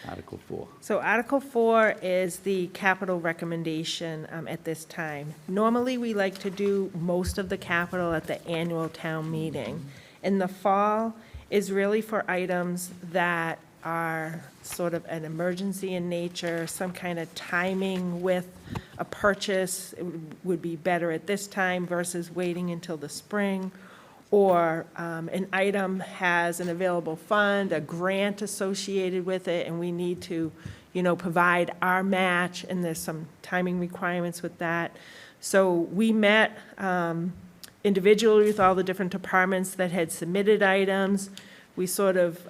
Speaker 1: Article 4.
Speaker 17: So Article 4 is the capital recommendation at this time. Normally, we like to do most of the capital at the annual town meeting. In the fall is really for items that are sort of an emergency in nature, some kind of timing with a purchase would be better at this time versus waiting until the spring. Or an item has an available fund, a grant associated with it, and we need to, provide our match, and there's some timing requirements with that. So we met individually with all the different departments that had submitted items. We sort of,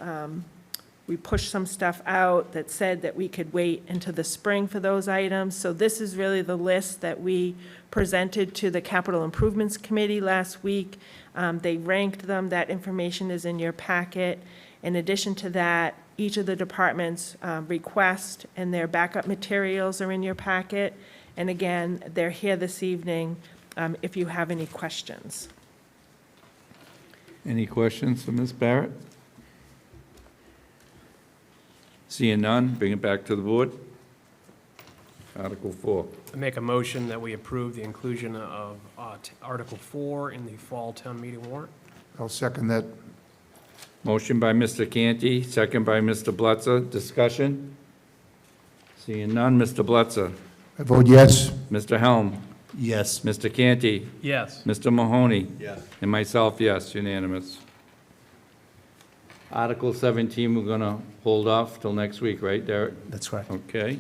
Speaker 17: we pushed some stuff out that said that we could wait until the spring for those items. So this is really the list that we presented to the Capital Improvements Committee last week. They ranked them. That information is in your packet. In addition to that, each of the departments' request and their backup materials are in your packet. And again, they're here this evening if you have any questions.
Speaker 1: Any questions for Ms. Barrett? Seeing none, bring it back to the board. Article 4.
Speaker 5: I make a motion that we approve the inclusion of Article 4 in the fall town meeting warrant.
Speaker 4: I'll second that.
Speaker 1: Motion by Mr. Canty, second by Mr. Bletzer. Discussion? Seeing none, Mr. Bletzer.
Speaker 4: I vote yes.
Speaker 1: Mr. Helm.
Speaker 14: Yes.
Speaker 1: Mr. Canty.
Speaker 5: Yes.
Speaker 1: Mr. Mahoney.
Speaker 14: Yes.
Speaker 1: And myself, yes, unanimous. Article 17, we're going to hold off till next week, right, Derek?
Speaker 13: That's correct.
Speaker 1: Okay.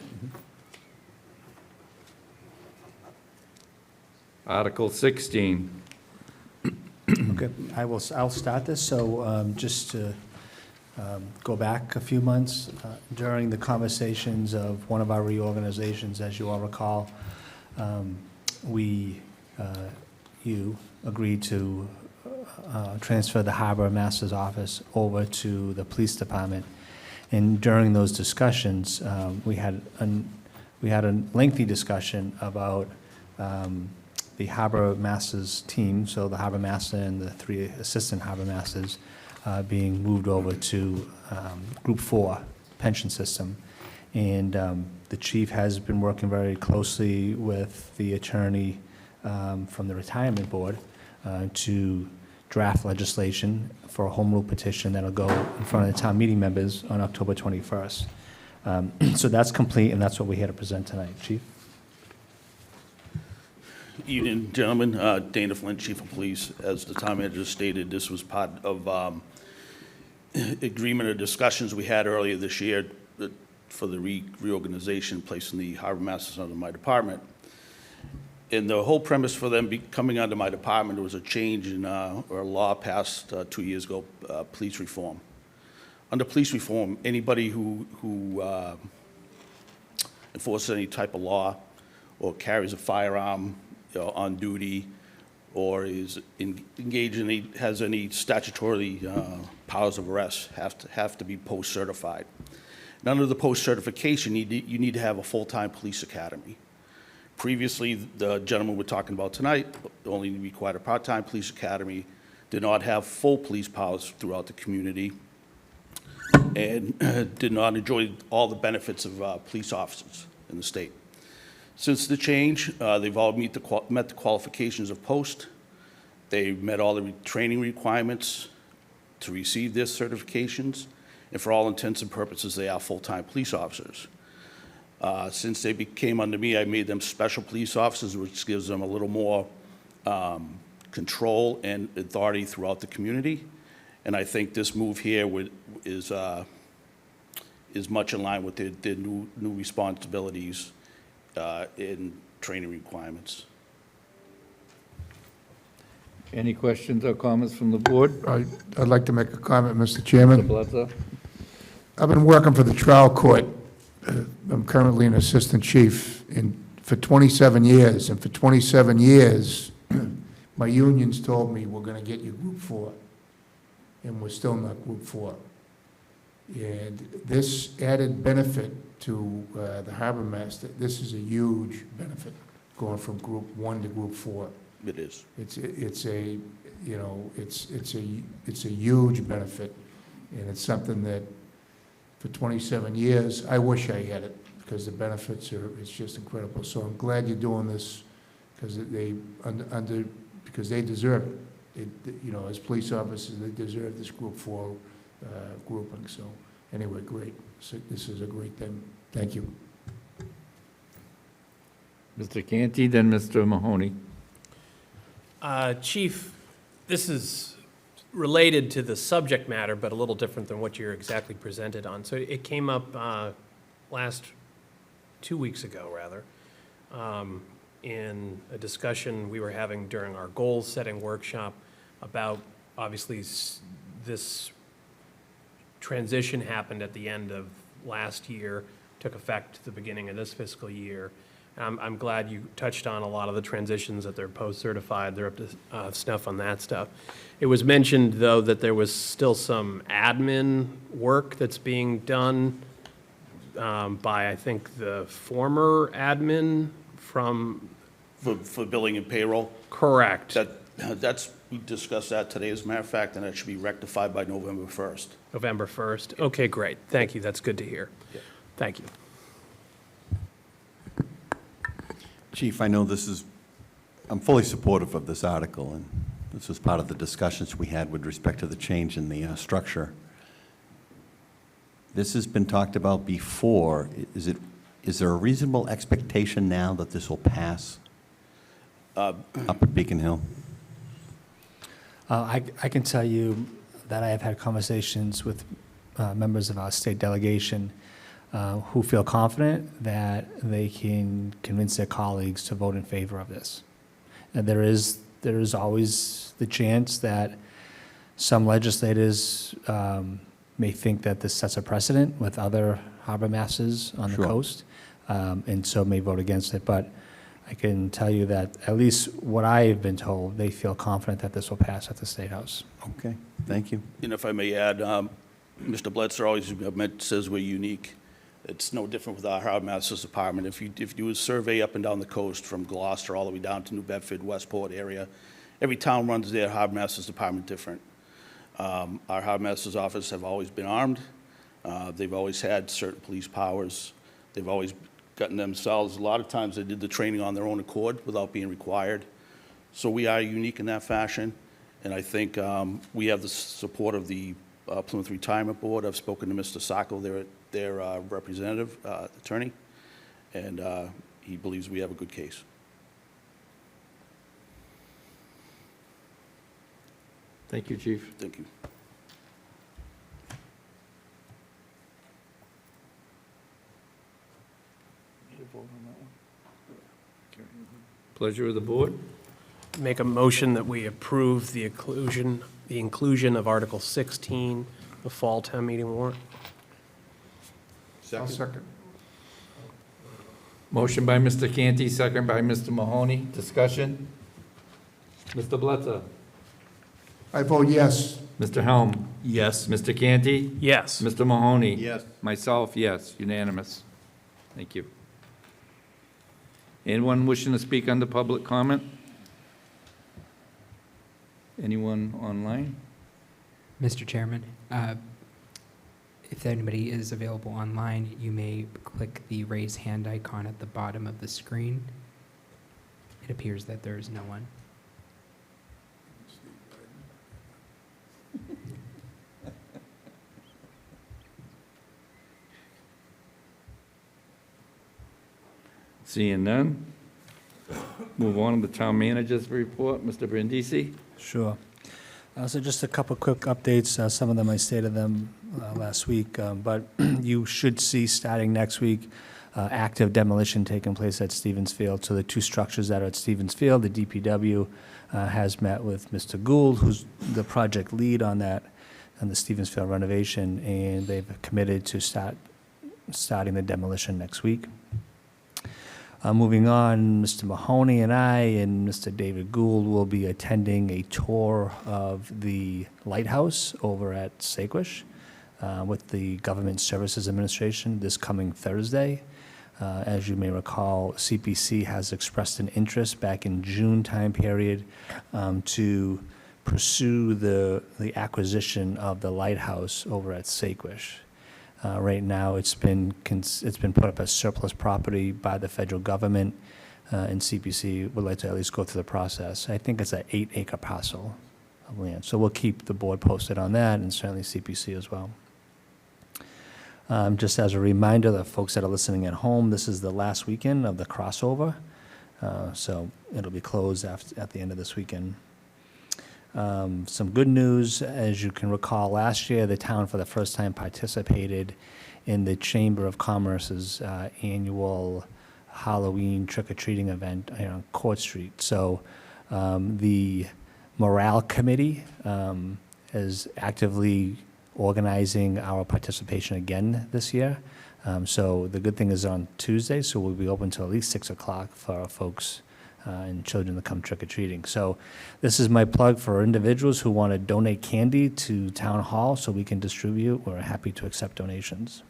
Speaker 1: Article 16.
Speaker 13: Okay, I'll start this. So just to go back a few months, during the conversations of one of our reorganizations, as you all recall, you agreed to transfer the harbor master's office over to the police department. And during those discussions, we had a lengthy discussion about the harbor master's team, so the harbor master and the 3 assistant harbor masters being moved over to Group 4 pension system. And the chief has been working very closely with the attorney from the retirement board to draft legislation for a home rule petition that'll go in front of the town meeting members on October 21st. So that's complete, and that's what we had to present tonight. Chief?
Speaker 18: Evening, gentlemen. Dana Flynn, Chief of Police. As the town manager stated, this was part of agreement or discussions we had earlier this year for the reorganization, placing the harbor masters under my department. And the whole premise for them coming under my department was a change in, or a law passed 2 years ago, police reform. Under police reform, anybody who enforces any type of law or carries a firearm on duty or is engaged in has any statutory powers of arrest have to be post-certified. And under the post-certification, you need to have a full-time police academy. Previously, the gentleman we're talking about tonight only required a part-time police academy, did not have full police powers throughout the community, and did not enjoy all the benefits of police officers in the state. Since the change, they've all met the qualifications of post. They met all the training requirements to receive their certifications, and for all intents and purposes, they are full-time police officers. Since they came under me, I made them special police officers, which gives them a little more control and authority throughout the community. And I think this move here is much in line with their new responsibilities in training requirements.
Speaker 1: Any questions or comments from the board?
Speaker 4: I'd like to make a comment, Mr. Chairman.
Speaker 1: Mr. Bledsoe?
Speaker 4: I've been working for the trial court. I'm currently an assistant chief for 27 years, and for 27 years, my unions told me, we're going to get you Group 4, and we're still not Group 4. And this added benefit to the harbor master, this is a huge benefit, going from Group 1 to Group 4.
Speaker 18: It is.
Speaker 4: It's a huge benefit, and it's something that for 27 years, I wish I had it, because the benefits it's just incredible. So I'm glad you're doing this, because because they deserve it. As police officers, they deserve this Group 4 grouping. So anyway, great. So this is a great thing. Thank you.
Speaker 1: Mr. Canty, then Mr. Mahoney.
Speaker 5: Chief, this is related to the subject matter, but a little different than what you're exactly presented on. So it came up 2 weeks ago, rather, in a discussion we were having during our goal-setting workshop about, obviously, this transition happened at the end of last year, took effect at the beginning of this fiscal year. I'm glad you touched on a lot of the transitions, that they're post-certified, they're up to snuff on that stuff. It was mentioned, though, that there was still some admin work that's being done by, I think, the former admin from...
Speaker 18: For billing and payroll?
Speaker 5: Correct.
Speaker 18: We discussed that today, as a matter of fact, and that should be rectified by November 1st.
Speaker 5: November 1st? Okay, great. Thank you. That's good to hear.
Speaker 18: Yeah.
Speaker 5: Thank you.
Speaker 14: Chief, I know I'm fully supportive of this article, and this was part of the discussions we had with respect to the change in the structure. This has been talked about before. Is there a reasonable expectation now that this will pass up at Beacon Hill?
Speaker 13: I can tell you that I have had conversations with members of our state delegation who feel confident that they can convince their colleagues to vote in favor of this. And there is always the chance that some legislators may think that this sets a precedent with other harbor masters on the coast, and so may vote against it. But I can tell you that, at least what I have been told, they feel confident that this will pass at the State House.
Speaker 14: Okay, thank you.
Speaker 18: And if I may add, Mr. Bledsoe always says we're unique. It's no different with our Harbor Masters Department. If you do a survey up and down the coast, from Gloucester all the way down to New Bedford, Westport area, every town runs their Harbor Masters Department different. Our Harbor Masters office have always been armed. They've always had certain police powers. They've always gotten themselves, a lot of times they did the training on their own accord without being required. So we are unique in that fashion, and I think we have the support of the Plymouth Retirement Board. I've spoken to Mr. Sacco, their representative, attorney, and he believes we have a good case.
Speaker 1: Thank you, Chief.
Speaker 18: Thank you.
Speaker 1: Pleasure of the board.
Speaker 5: Make a motion that we approve the inclusion of Article 16, the fall town meeting warrant.
Speaker 4: I'll second.
Speaker 1: Motion by Mr. Canty, second by Mr. Mahoney. Discussion? Mr. Bledsoe?
Speaker 4: I vote yes.
Speaker 1: Mr. Helm?
Speaker 14: Yes.
Speaker 1: Mr. Canty?
Speaker 5: Yes.
Speaker 1: Mr. Mahoney?
Speaker 14: Yes.
Speaker 1: Myself, yes, unanimous. Thank you. Anyone wishing to speak under public comment? Anyone online?
Speaker 2: Mr. Chairman, if anybody is available online, you may click the raise hand icon at the bottom of the screen. It appears that there is no one.
Speaker 1: Seeing none. Move on to the town manager's report. Mr. Brindisi?
Speaker 13: Sure. So just a couple quick updates. Some of them I stated them last week, but you should see starting next week active demolition taking place at Stevens Field. So the two structures that are at Stevens Field, the DPW has met with Mr. Gould, who's the project lead on that, on the Stevens Field renovation, and they've committed to starting the demolition next week. Moving on, Mr. Mahoney and I and Mr. David Gould will be attending a tour of the lighthouse over at Saquosh with the Government Services Administration this coming Thursday. As you may recall, CPC has expressed an interest back in June time period to pursue the acquisition of the lighthouse over at Saquosh. Right now, it's been put up as surplus property by the federal government, and CPC would like to at least go through the process. I think it's an 8-acre parcel of land. So we'll keep the board posted on that, and certainly CPC as well. Just as a reminder, the folks that are listening at home, this is the last weekend of the crossover. So it'll be closed at the end of this weekend. Some good news, as you can recall, last year the town for the first time participated in the Chamber of Commerce's annual Halloween trick-or-treating event on Court Street. So the Morale Committee is actively organizing our participation again this year. So the good thing is on Tuesday, so we'll be open till at least 6 o'clock for our folks and children to come trick-or-treating. So this is my plug for individuals who want to donate candy to Town Hall so we can distribute. We're happy to accept donations.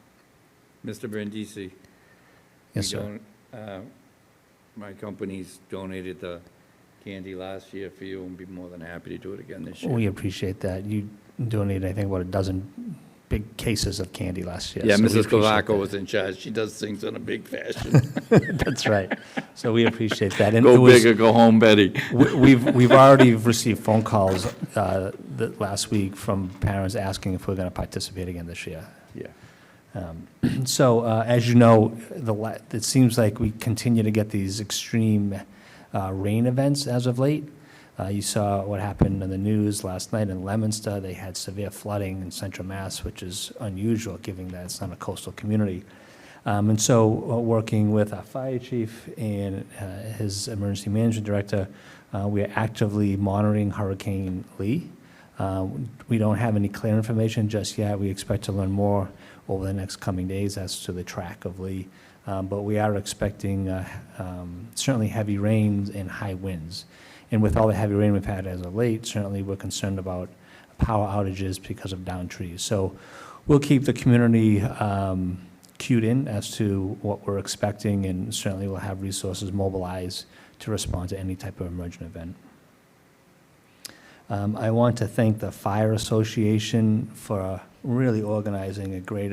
Speaker 1: Mr. Brindisi?
Speaker 13: Yes, sir.
Speaker 1: My company's donated the candy last year for you, and be more than happy to do it again this year.
Speaker 13: We appreciate that. You donated, I think, about a dozen big cases of candy last year.
Speaker 1: Yeah,
Speaker 13: so we
Speaker 1: Mrs.
Speaker 13: appreciate
Speaker 1: Cavaco
Speaker 13: that.
Speaker 1: was in charge. She does things in a big fashion.
Speaker 13: That's right. So we appreciate that. And
Speaker 1: Go big or go home, Betty.
Speaker 13: We've already received phone calls last week from parents asking if we're going to participate again this year.
Speaker 1: Yeah.
Speaker 13: So as you know, it seems like we continue to get these extreme rain events as of late. You saw what happened in the news last night in Leominster. They had severe flooding in central Mass, which is unusual given that it's not a coastal community. And so working with our fire chief and his emergency management director, we are actively monitoring Hurricane Lee. We don't have any clear information just yet. We expect to learn more over the next coming days as to the track of Lee. but we are expecting certainly heavy rains and high winds. And with all the heavy rain we've had as of late, certainly we're concerned about power outages because of downed trees. So we'll keep the community cued in as to what we're expecting, and certainly we'll have resources mobilized to respond to any type of emergent event. I want to thank the Fire Association for really organizing a great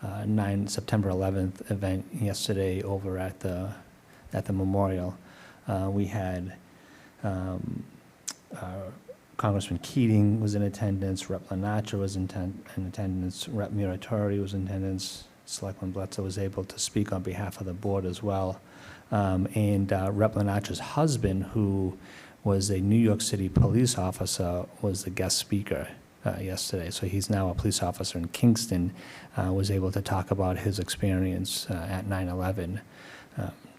Speaker 13: September 11th event yesterday over at the memorial. We had Congressman Keating was in attendance, Rep. Lenacha was in attendance, Rep. Muratori was in attendance, Selectman Bledsoe was able to speak on behalf of the board as well. And Rep. Lenacha's husband, who was a New York City police officer, was the guest speaker yesterday. So he's now a police officer in Kingston, was able to talk about his experience at 9/11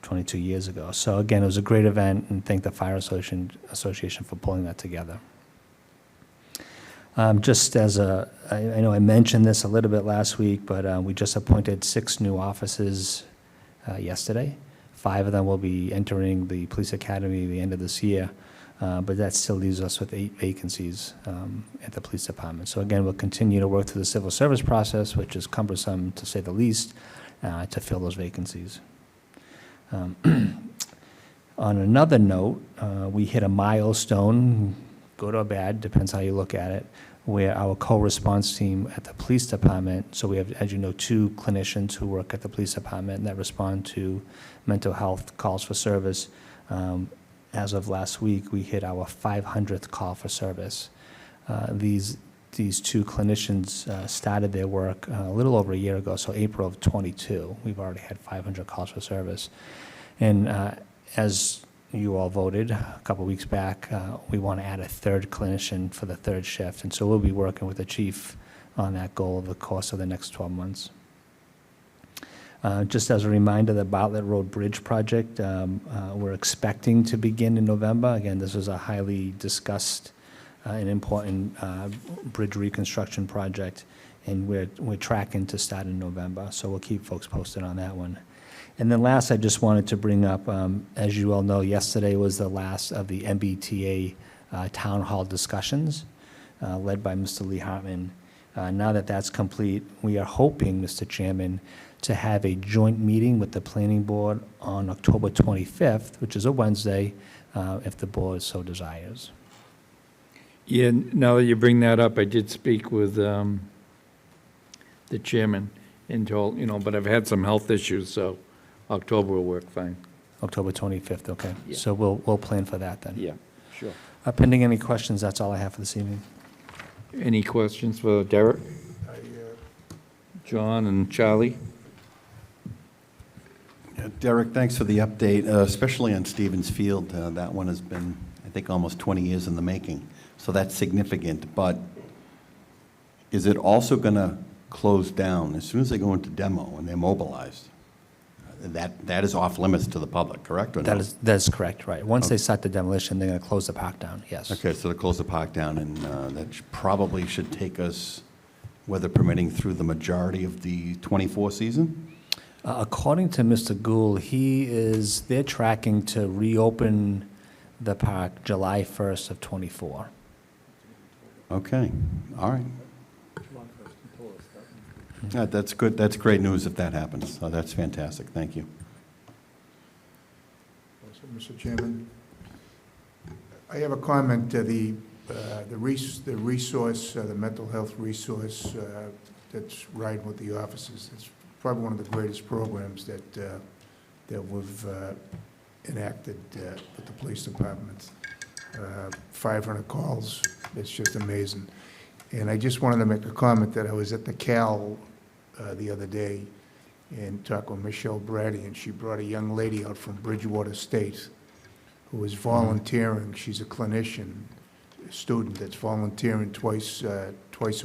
Speaker 13: 22 years ago. So again, it was a great event, and thank the Fire Association for pulling that together. Just as I know I mentioned this a little bit last week, but we just appointed 6 new officers yesterday. 5 of them will be entering the police academy at the end of this year, but that still leaves us with 8 vacancies at the police department. So again, we'll continue to work through the civil service process, which is cumbersome to say the least, to fill those vacancies. On another note, we hit a milestone, good or bad, depends how you look at it, where our co-response team at the police department, so we have, as you know, 2 clinicians who work at the police department that respond to mental health calls for service. As of last week, we hit our 500th call for service. These 2 clinicians started their work a little over a year ago, so April of 22. We've already had 500 calls for service. And as you all voted a couple weeks back, we want to add a 3rd clinician for the 3rd shift. And so we'll be working with the chief on that goal over the course of the next 12 months. Just as a reminder, the Bartlett Road Bridge project, we're expecting to begin in November. Again, this was a highly discussed and important bridge reconstruction project, and we're tracking to start in November. So we'll keep folks posted on that one. And then last, I just wanted to bring up, as you all know, yesterday was the last of the MBTA town hall discussions led by Mr. Lee Hartman. Now that that's complete, we are hoping, Mr. Chairman, to have a joint meeting with the planning board on October 25th, which is a Wednesday, if the board so desires.
Speaker 1: Yeah, now that you bring that up, I did speak with the chairman and told, but I've had some health issues, so October will work fine.
Speaker 13: October 25th, okay.
Speaker 1: Yeah.
Speaker 13: So we'll plan for that then.
Speaker 1: Yeah, sure.
Speaker 13: Pending any questions, that's all I have for this evening.
Speaker 1: Any questions for Derek? John and Charlie?
Speaker 3: Derek, thanks for the update, especially on Stevens Field. That one has been, I think, almost 20 years in the making, so that's significant. But is it also going to close down as soon as they go into demo and they're mobilized? That is off limits to the public, correct? Or no?
Speaker 13: That is correct, right. Once they start the demolition, they're going to close the park down, yes.
Speaker 3: Okay, so they close the park down, and that probably should take us, weather permitting, through the majority of the 24 season?
Speaker 13: According to Mr. Gould, they're tracking to reopen the park July 1st of '24.
Speaker 3: Okay, all right. That's good. That's great news if that happens. So that's fantastic. Thank you.
Speaker 4: Mr. Chairman, I have a comment. The resource, the mental health resource that's riding with the officers, it's probably one of the greatest programs that we've enacted with the police department. 500 calls, it's just amazing. And I just wanted to make a comment that I was at the Cal the other day and talked with Michelle Brady, and she brought a young lady out from Bridgewater State who was volunteering. She's a clinician, a student that's volunteering twice a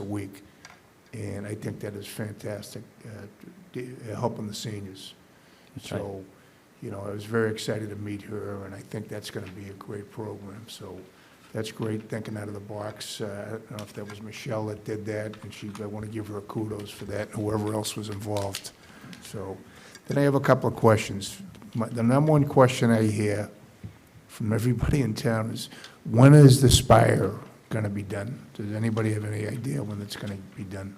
Speaker 4: week. And I think that is fantastic, helping the seniors.
Speaker 13: That's
Speaker 4: so, I was very excited to meet her, and I think that's going to be a great program. So that's great, thinking out of the box. I don't know if that was Michelle that did that, and I want to give her kudos for that, and whoever else was involved. So Then I have a couple of questions. The number one question I hear from everybody in town is, when is the spire going to be done? Does anybody have any idea when it's going to be done?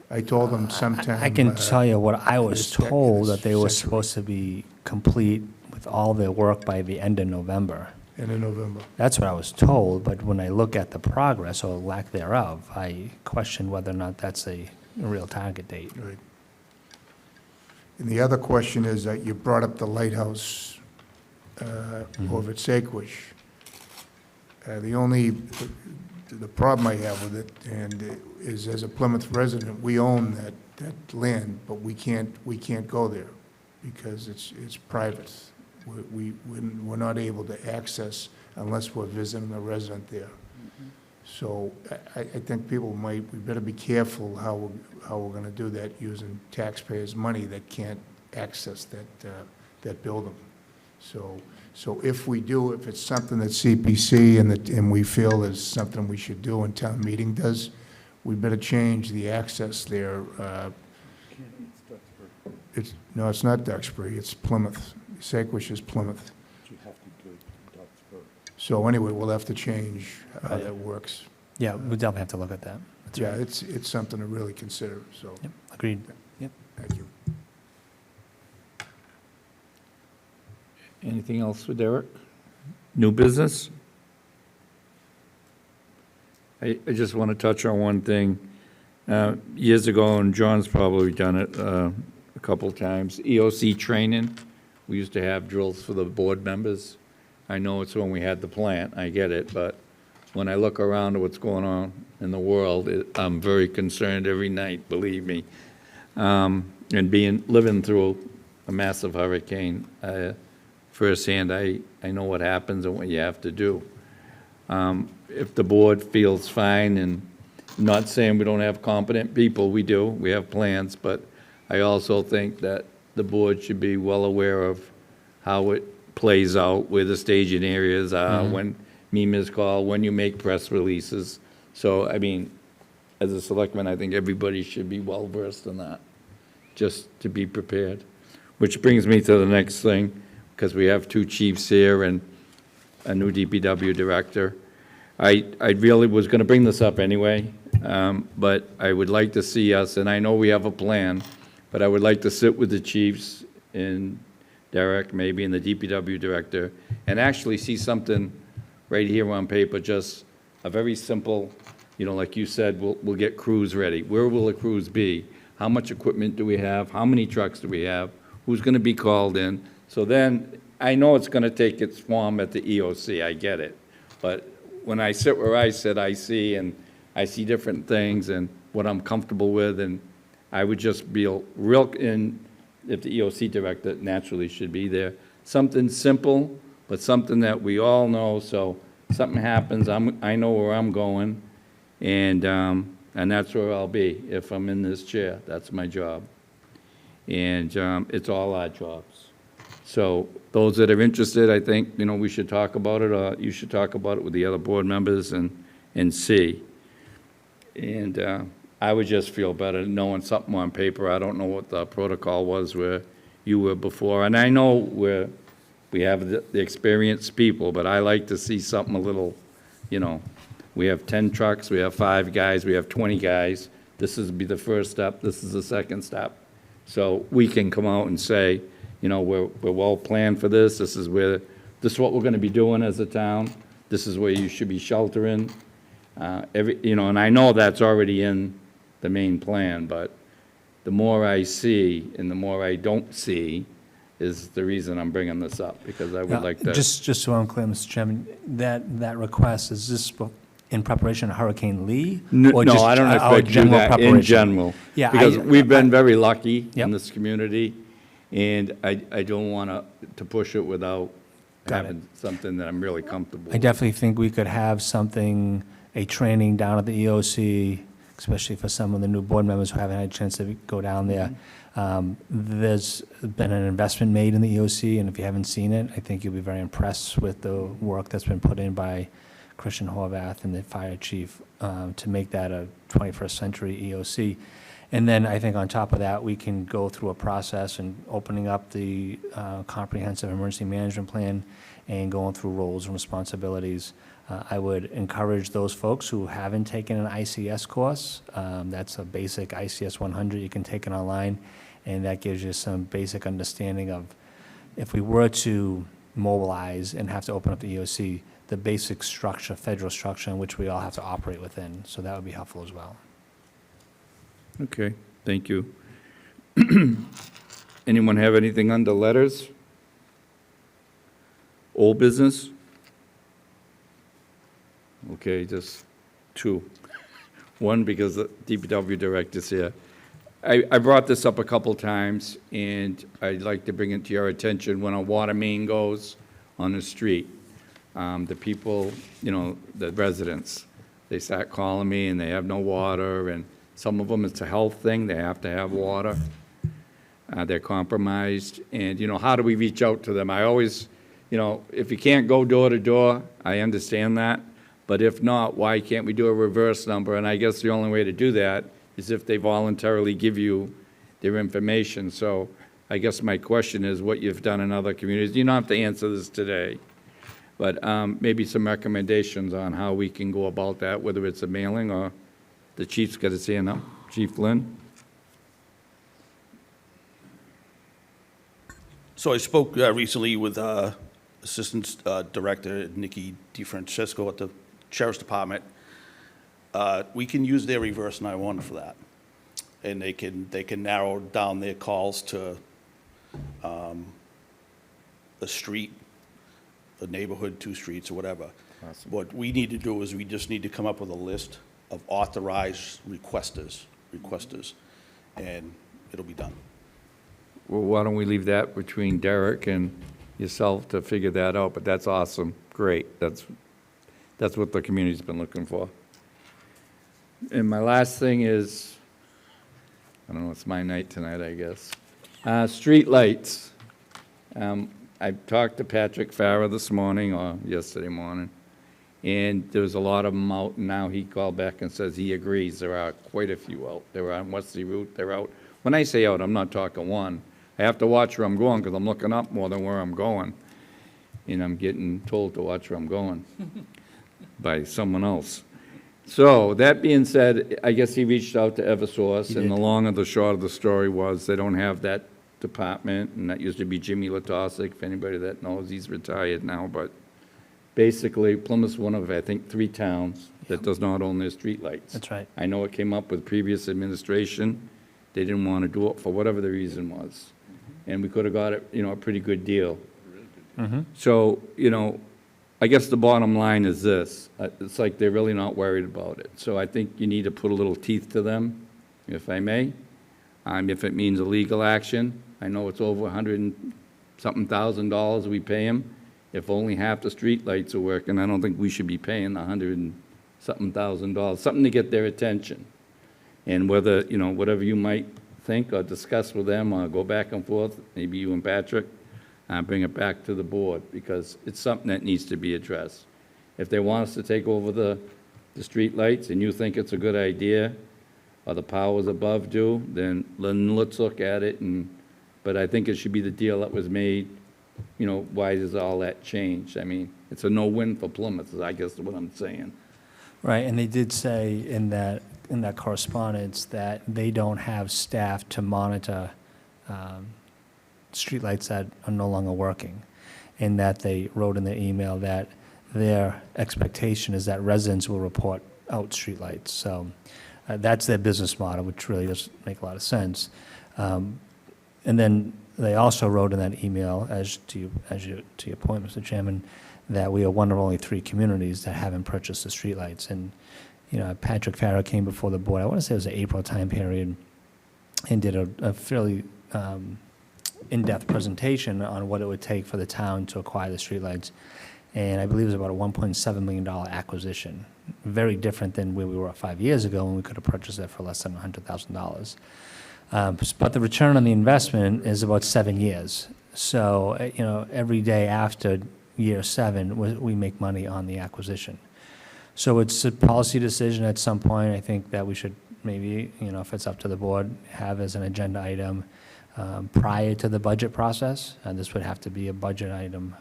Speaker 4: I told them sometime.
Speaker 13: I can tell you what I was
Speaker 4: this decade,
Speaker 13: told,
Speaker 4: this
Speaker 13: that they were
Speaker 4: century.
Speaker 13: supposed to be complete with all their work by the end of November.
Speaker 4: End of November.
Speaker 13: That's what I was told, but when I look at the progress or lack thereof, I question whether or not that's a real target date.
Speaker 4: Right. And the other question is that you brought up the lighthouse over at Saquosh. The problem I have with it, and is as a Plymouth resident, we own that land, but we can't go there because it's private. We're not able to access unless we're visiting a resident there. So I think we better be careful how we're going to do that using taxpayers' money that can't access that building. So if we do, if it's something that CPC and we feel is something we should do and town meeting does, we better change the access there. No, it's not Duxbury, it's Plymouth. Saquosh is Plymouth. So anyway, we'll have to change how that works.
Speaker 13: Yeah, we'll definitely have to look at that. That's
Speaker 4: Yeah,
Speaker 13: right.
Speaker 4: it's something to really consider, so.
Speaker 13: Yep, agreed. Yep.
Speaker 4: Thank you.
Speaker 1: Anything else for Derek? New business? I just want to touch on one thing. Years ago, and John's probably done it a couple times, EOC training. We used to have drills for the board members. I know it's when we had the plant, I get it, but when I look around at what's going on in the world, I'm very concerned every night, believe me. And living through a massive hurricane, firsthand, I know what happens and what you have to do. If the board feels fine, and I'm not saying we don't have competent people, we do, we have plans, but I also think that the board should be well aware of how it plays out, where the staging areas are, when MEMA's call, when you make press releases. So, I mean, as a selectman, I think everybody should be well-versed in that, just to be prepared. Which brings me to the next thing, because we have two chiefs here and a new DPW director. I really was going to bring this up anyway, but I would like to see us, and I know we have a plan, but I would like to sit with the chiefs and Derek, maybe, and the DPW director, and actually see something right here on paper, just a very simple, like you said, we'll get crews ready. Where will the crews be? How much equipment do we have? How many trucks do we have? Who's going to be called in? So then, I know it's going to take its form at the EOC, I get it. But when I sit where I sit, I see different things and what I'm comfortable with, and I would just be real, if the EOC director naturally should be there, something simple, but something that we all know, so something happens, I know where I'm going, and that's where I'll be if I'm in this chair. That's my job. And it's all our jobs. So those that are interested, I think, we should talk about it, or you should talk about it with the other board members and see. And I would just feel better knowing something on paper. I don't know what the protocol was where you were before. And I know we have the experienced people, but I like to see something a little, we have 10 trucks, we have 5 guys, we have 20 guys. This is be the first step, this is the second step. So we can come out and say, we're well planned for this. This is what we're going to be doing as a town. This is where you should be sheltering. And I know that's already in the main plan, but the more I see and the more I don't see is the reason I'm bringing this up, because I would like to.
Speaker 13: Just so I'm clear, Mr. Chairman, that request, is this in preparation of Hurricane Lee?
Speaker 1: No,
Speaker 13: or just
Speaker 1: I don't
Speaker 13: our
Speaker 1: expect you that in
Speaker 13: preparation?
Speaker 1: general.
Speaker 13: Yeah,
Speaker 1: Because we've been very lucky
Speaker 13: Yep.
Speaker 1: in this community, and I don't want to push it without having something that I'm really comfortable
Speaker 13: I
Speaker 1: with.
Speaker 13: definitely think we could have something, a training down at the EOC, especially for some of the new board members who haven't had a chance to go down there. There's been an investment made in the EOC, and if you haven't seen it, I think you'll be very impressed with the work that's been put in by Christian Horvath and the fire chief to make that a 21st century EOC. And then I think on top of that, we can go through a process and opening up the comprehensive emergency management plan and going through roles and responsibilities. I would encourage those folks who haven't taken an ICS course. That's a basic ICS 100. You can take it online, and that gives you some basic understanding of if we were to mobilize and have to open up the EOC, the basic structure, federal structure in which we all have to operate within. So that would be helpful as well.
Speaker 1: Okay, thank you. Anyone have anything under letters? Old business? Okay, just two. One, because the DPW director's here. I brought this up a couple times, and I'd like to bring it to your attention. When a water main goes on the street, the people, you know, the residents, they start calling me, and they have no water, and some of them, it's a health thing. They have to have water. They're compromised, and, you know, how do we reach out to them? I always, you know, if you can't go door to door, I understand that. But if not, why can't we do a reverse number? And I guess the only way to do that is if they voluntarily give you their information. So I guess my question is what you've done in other communities. You don't have to answer this today, but maybe some recommendations on how we can go about that, whether it's a mailing or the chief's got his hand up. Chief Lynn?
Speaker 18: So I spoke recently with Assistant Director Nikki DeFrancesco at the Sheriff's Department. We can use their reverse 911 for that, and they can narrow down their calls to a street, a neighborhood, 2 streets, or whatever.
Speaker 1: Awesome.
Speaker 18: What we need to do is we just need to come up with a list of authorized requesters, and it'll be done.
Speaker 1: Well, why don't we leave that between Derek and yourself to figure that out, but that's awesome, great. That's what the community's been looking for. And my last thing is, I don't know, it's my night tonight, I guess. Street lights. I talked to Patrick Farah this morning, or yesterday morning, and there was a lot of them out, and now he called back and says he agrees. There are quite a few out. They're on Wesley Route, they're out. When I say out, I'm not talking one. I have to watch where I'm going because I'm looking up more than where I'm going. And I'm getting told to watch where I'm going by someone else. So, that being said, I guess he reached out to Eversource, and the long and the short of the story was they don't have that department, and that used to be Jimmy Latosic, if anybody that knows, he's retired now, but basically, Plymouth's one of, I think, 3 towns that does not own their streetlights.
Speaker 13: That's right.
Speaker 1: I know it came up with previous administration. They didn't want to do it for whatever the reason was. And we could have got it, you know, a pretty good deal. So, you know, I guess the bottom line is this. It's like they're really not worried about it. So I think you need to put a little teeth to them, if I may. If it means a legal action, I know it's over $100-something thousand we pay them. If only half the streetlights are working, I don't think we should be paying $100-something thousand. Something to get their attention. And whether, you know, whatever you might think or discuss with them or go back and forth, maybe you and Patrick, bring it back to the board, because it's something that needs to be addressed. If they want us to take over the streetlights and you think it's a good idea, or the powers above do, then let's look at it. But I think it should be the deal that was made. You know, why does all that change? I mean, it's a no-win for Plymouth, is I guess what I'm saying.
Speaker 13: Right, and they did say in that correspondence that they don't have staff to monitor streetlights that are no longer working, and that they wrote in their email that their expectation is that residents will report out streetlights. So that's their business model, which really does make a lot of sense. And then they also wrote in that email, to your point, Mr. Chairman, that we are one of only 3 communities that haven't purchased the streetlights. And you know, Patrick Farah came before the board, I want to say it was an April time period, and did a fairly in-depth presentation on what it would take for the town to acquire the streetlights. And I believe it was about a $1.7 million acquisition. Very different than where we were 5 years ago when we could have purchased it for less than $100,000. But the return on the investment is about 7 years. So, you know, every day after year 7, we make money on the acquisition. So it's a policy decision at some point. I think that we should maybe, if it's up to the board, have as an agenda item prior to the budget process. And this would have to be a budget item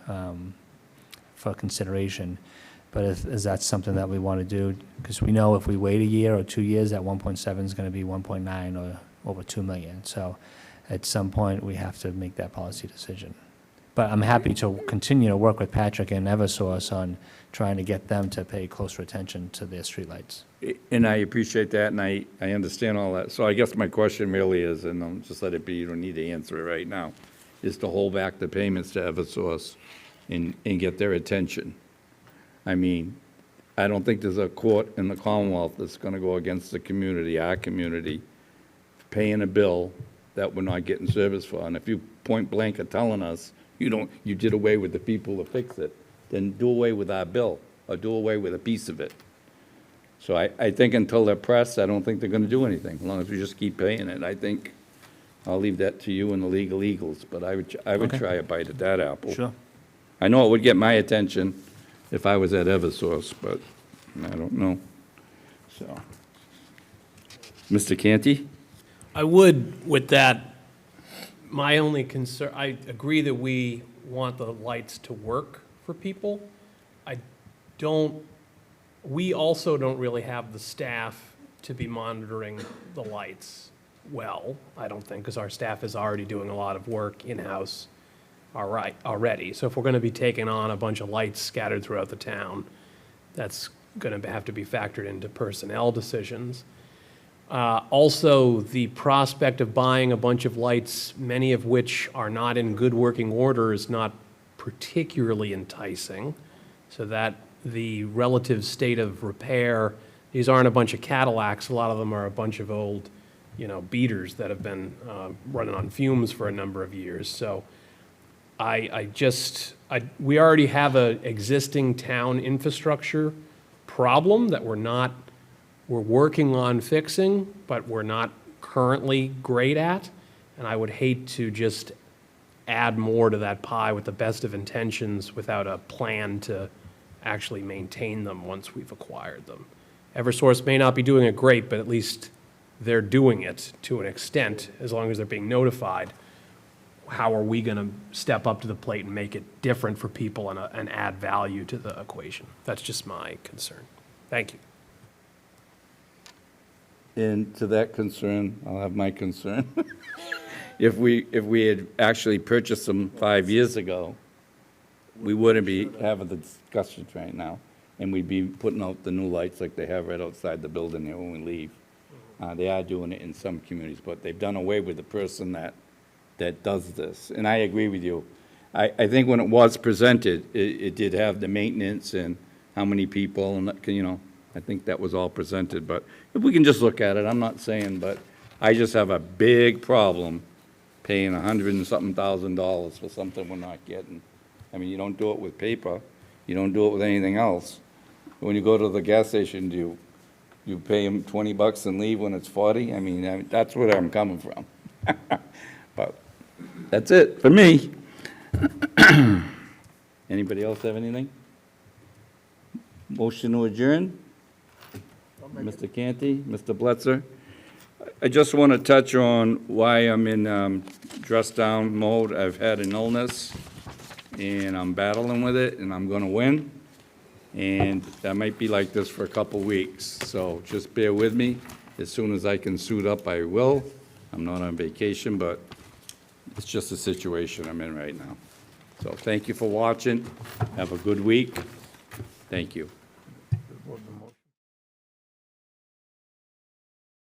Speaker 13: for consideration. But is that something that we want to do? Because we know if we wait a year or 2 years, that 1.7 is going to be 1.9 or over 2 million. So at some point, we have to make that policy decision. But I'm happy to continue to work with Patrick and Eversource on trying to get them to pay closer attention to their streetlights.
Speaker 1: And I appreciate that, and I understand all that. So I guess my question really is, and I'll just let it be, you don't need to answer it right now, is to hold back the payments to Eversource and get their attention. I mean, I don't think there's a court in the Commonwealth that's going to go against the community, our community, paying a bill that we're not getting service for. And if you point blank are telling us you did away with the people to fix it, then do away with our bill or do away with a piece of it. So I think until they're pressed, I don't think they're going to do anything, as long as we just keep paying it. I think I'll leave that to you and the legal eagles, but I would
Speaker 13: Okay.
Speaker 1: try a bite at that apple.
Speaker 13: Sure.
Speaker 1: I know it would get my attention if I was at Eversource, but I don't know. So, Mr. Canty?
Speaker 5: I would, with that, my only concern, I agree that we want the lights to work for people. We also don't really have the staff to be monitoring the lights well, I don't think, because our staff is already doing a lot of work in-house already. So if we're going to be taking on a bunch of lights scattered throughout the town, that's going to have to be factored into personnel decisions. Also, the prospect of buying a bunch of lights, many of which are not in good working order, is not particularly enticing. So that the relative state of repair, these aren't a bunch of Cadillacs, a lot of them are a bunch of old, beaters that have been running on fumes for a number of years. So we already have an existing town infrastructure problem that we're working on fixing, but we're not currently great at. And I would hate to just add more to that pie with the best of intentions without a plan to actually maintain them once we've acquired them. Eversource may not be doing it great, but at least they're doing it to an extent, as long as they're being notified. How are we going to step up to the plate and make it different for people and add value to the equation? That's just my concern. Thank you.
Speaker 1: And to that concern, I'll have my concern. If we had actually purchased them 5 years ago, we wouldn't be having the discussion right now, and we'd be putting out the new lights like they have right outside the building here when we leave. They are doing it in some communities, but they've done away with the person that does this. And I agree with you. I think when it was presented, it did have the maintenance and how many people, and, I think that was all presented. But if we can just look at it, I'm not saying, but I just have a big problem paying $100 and something thousand for something we're not getting. I mean, you don't do it with paper. You don't do it with anything else. When you go to the gas station, do you pay them $20 and leave when it's 40? I mean, that's where I'm coming from. But that's it for me. Anybody else have anything? Motion to adjourn? Mr. Canty, Mr. Bletzer? I just want to touch on why I'm in dress-down mode. I've had an illness, and I'm battling with it, and I'm going to win. And I might be like this for a couple weeks, so just bear with me. As soon as I can suit up, I will. I'm not on vacation, but it's just a situation I'm in right now. So thank you for watching. Have a good week. Thank you.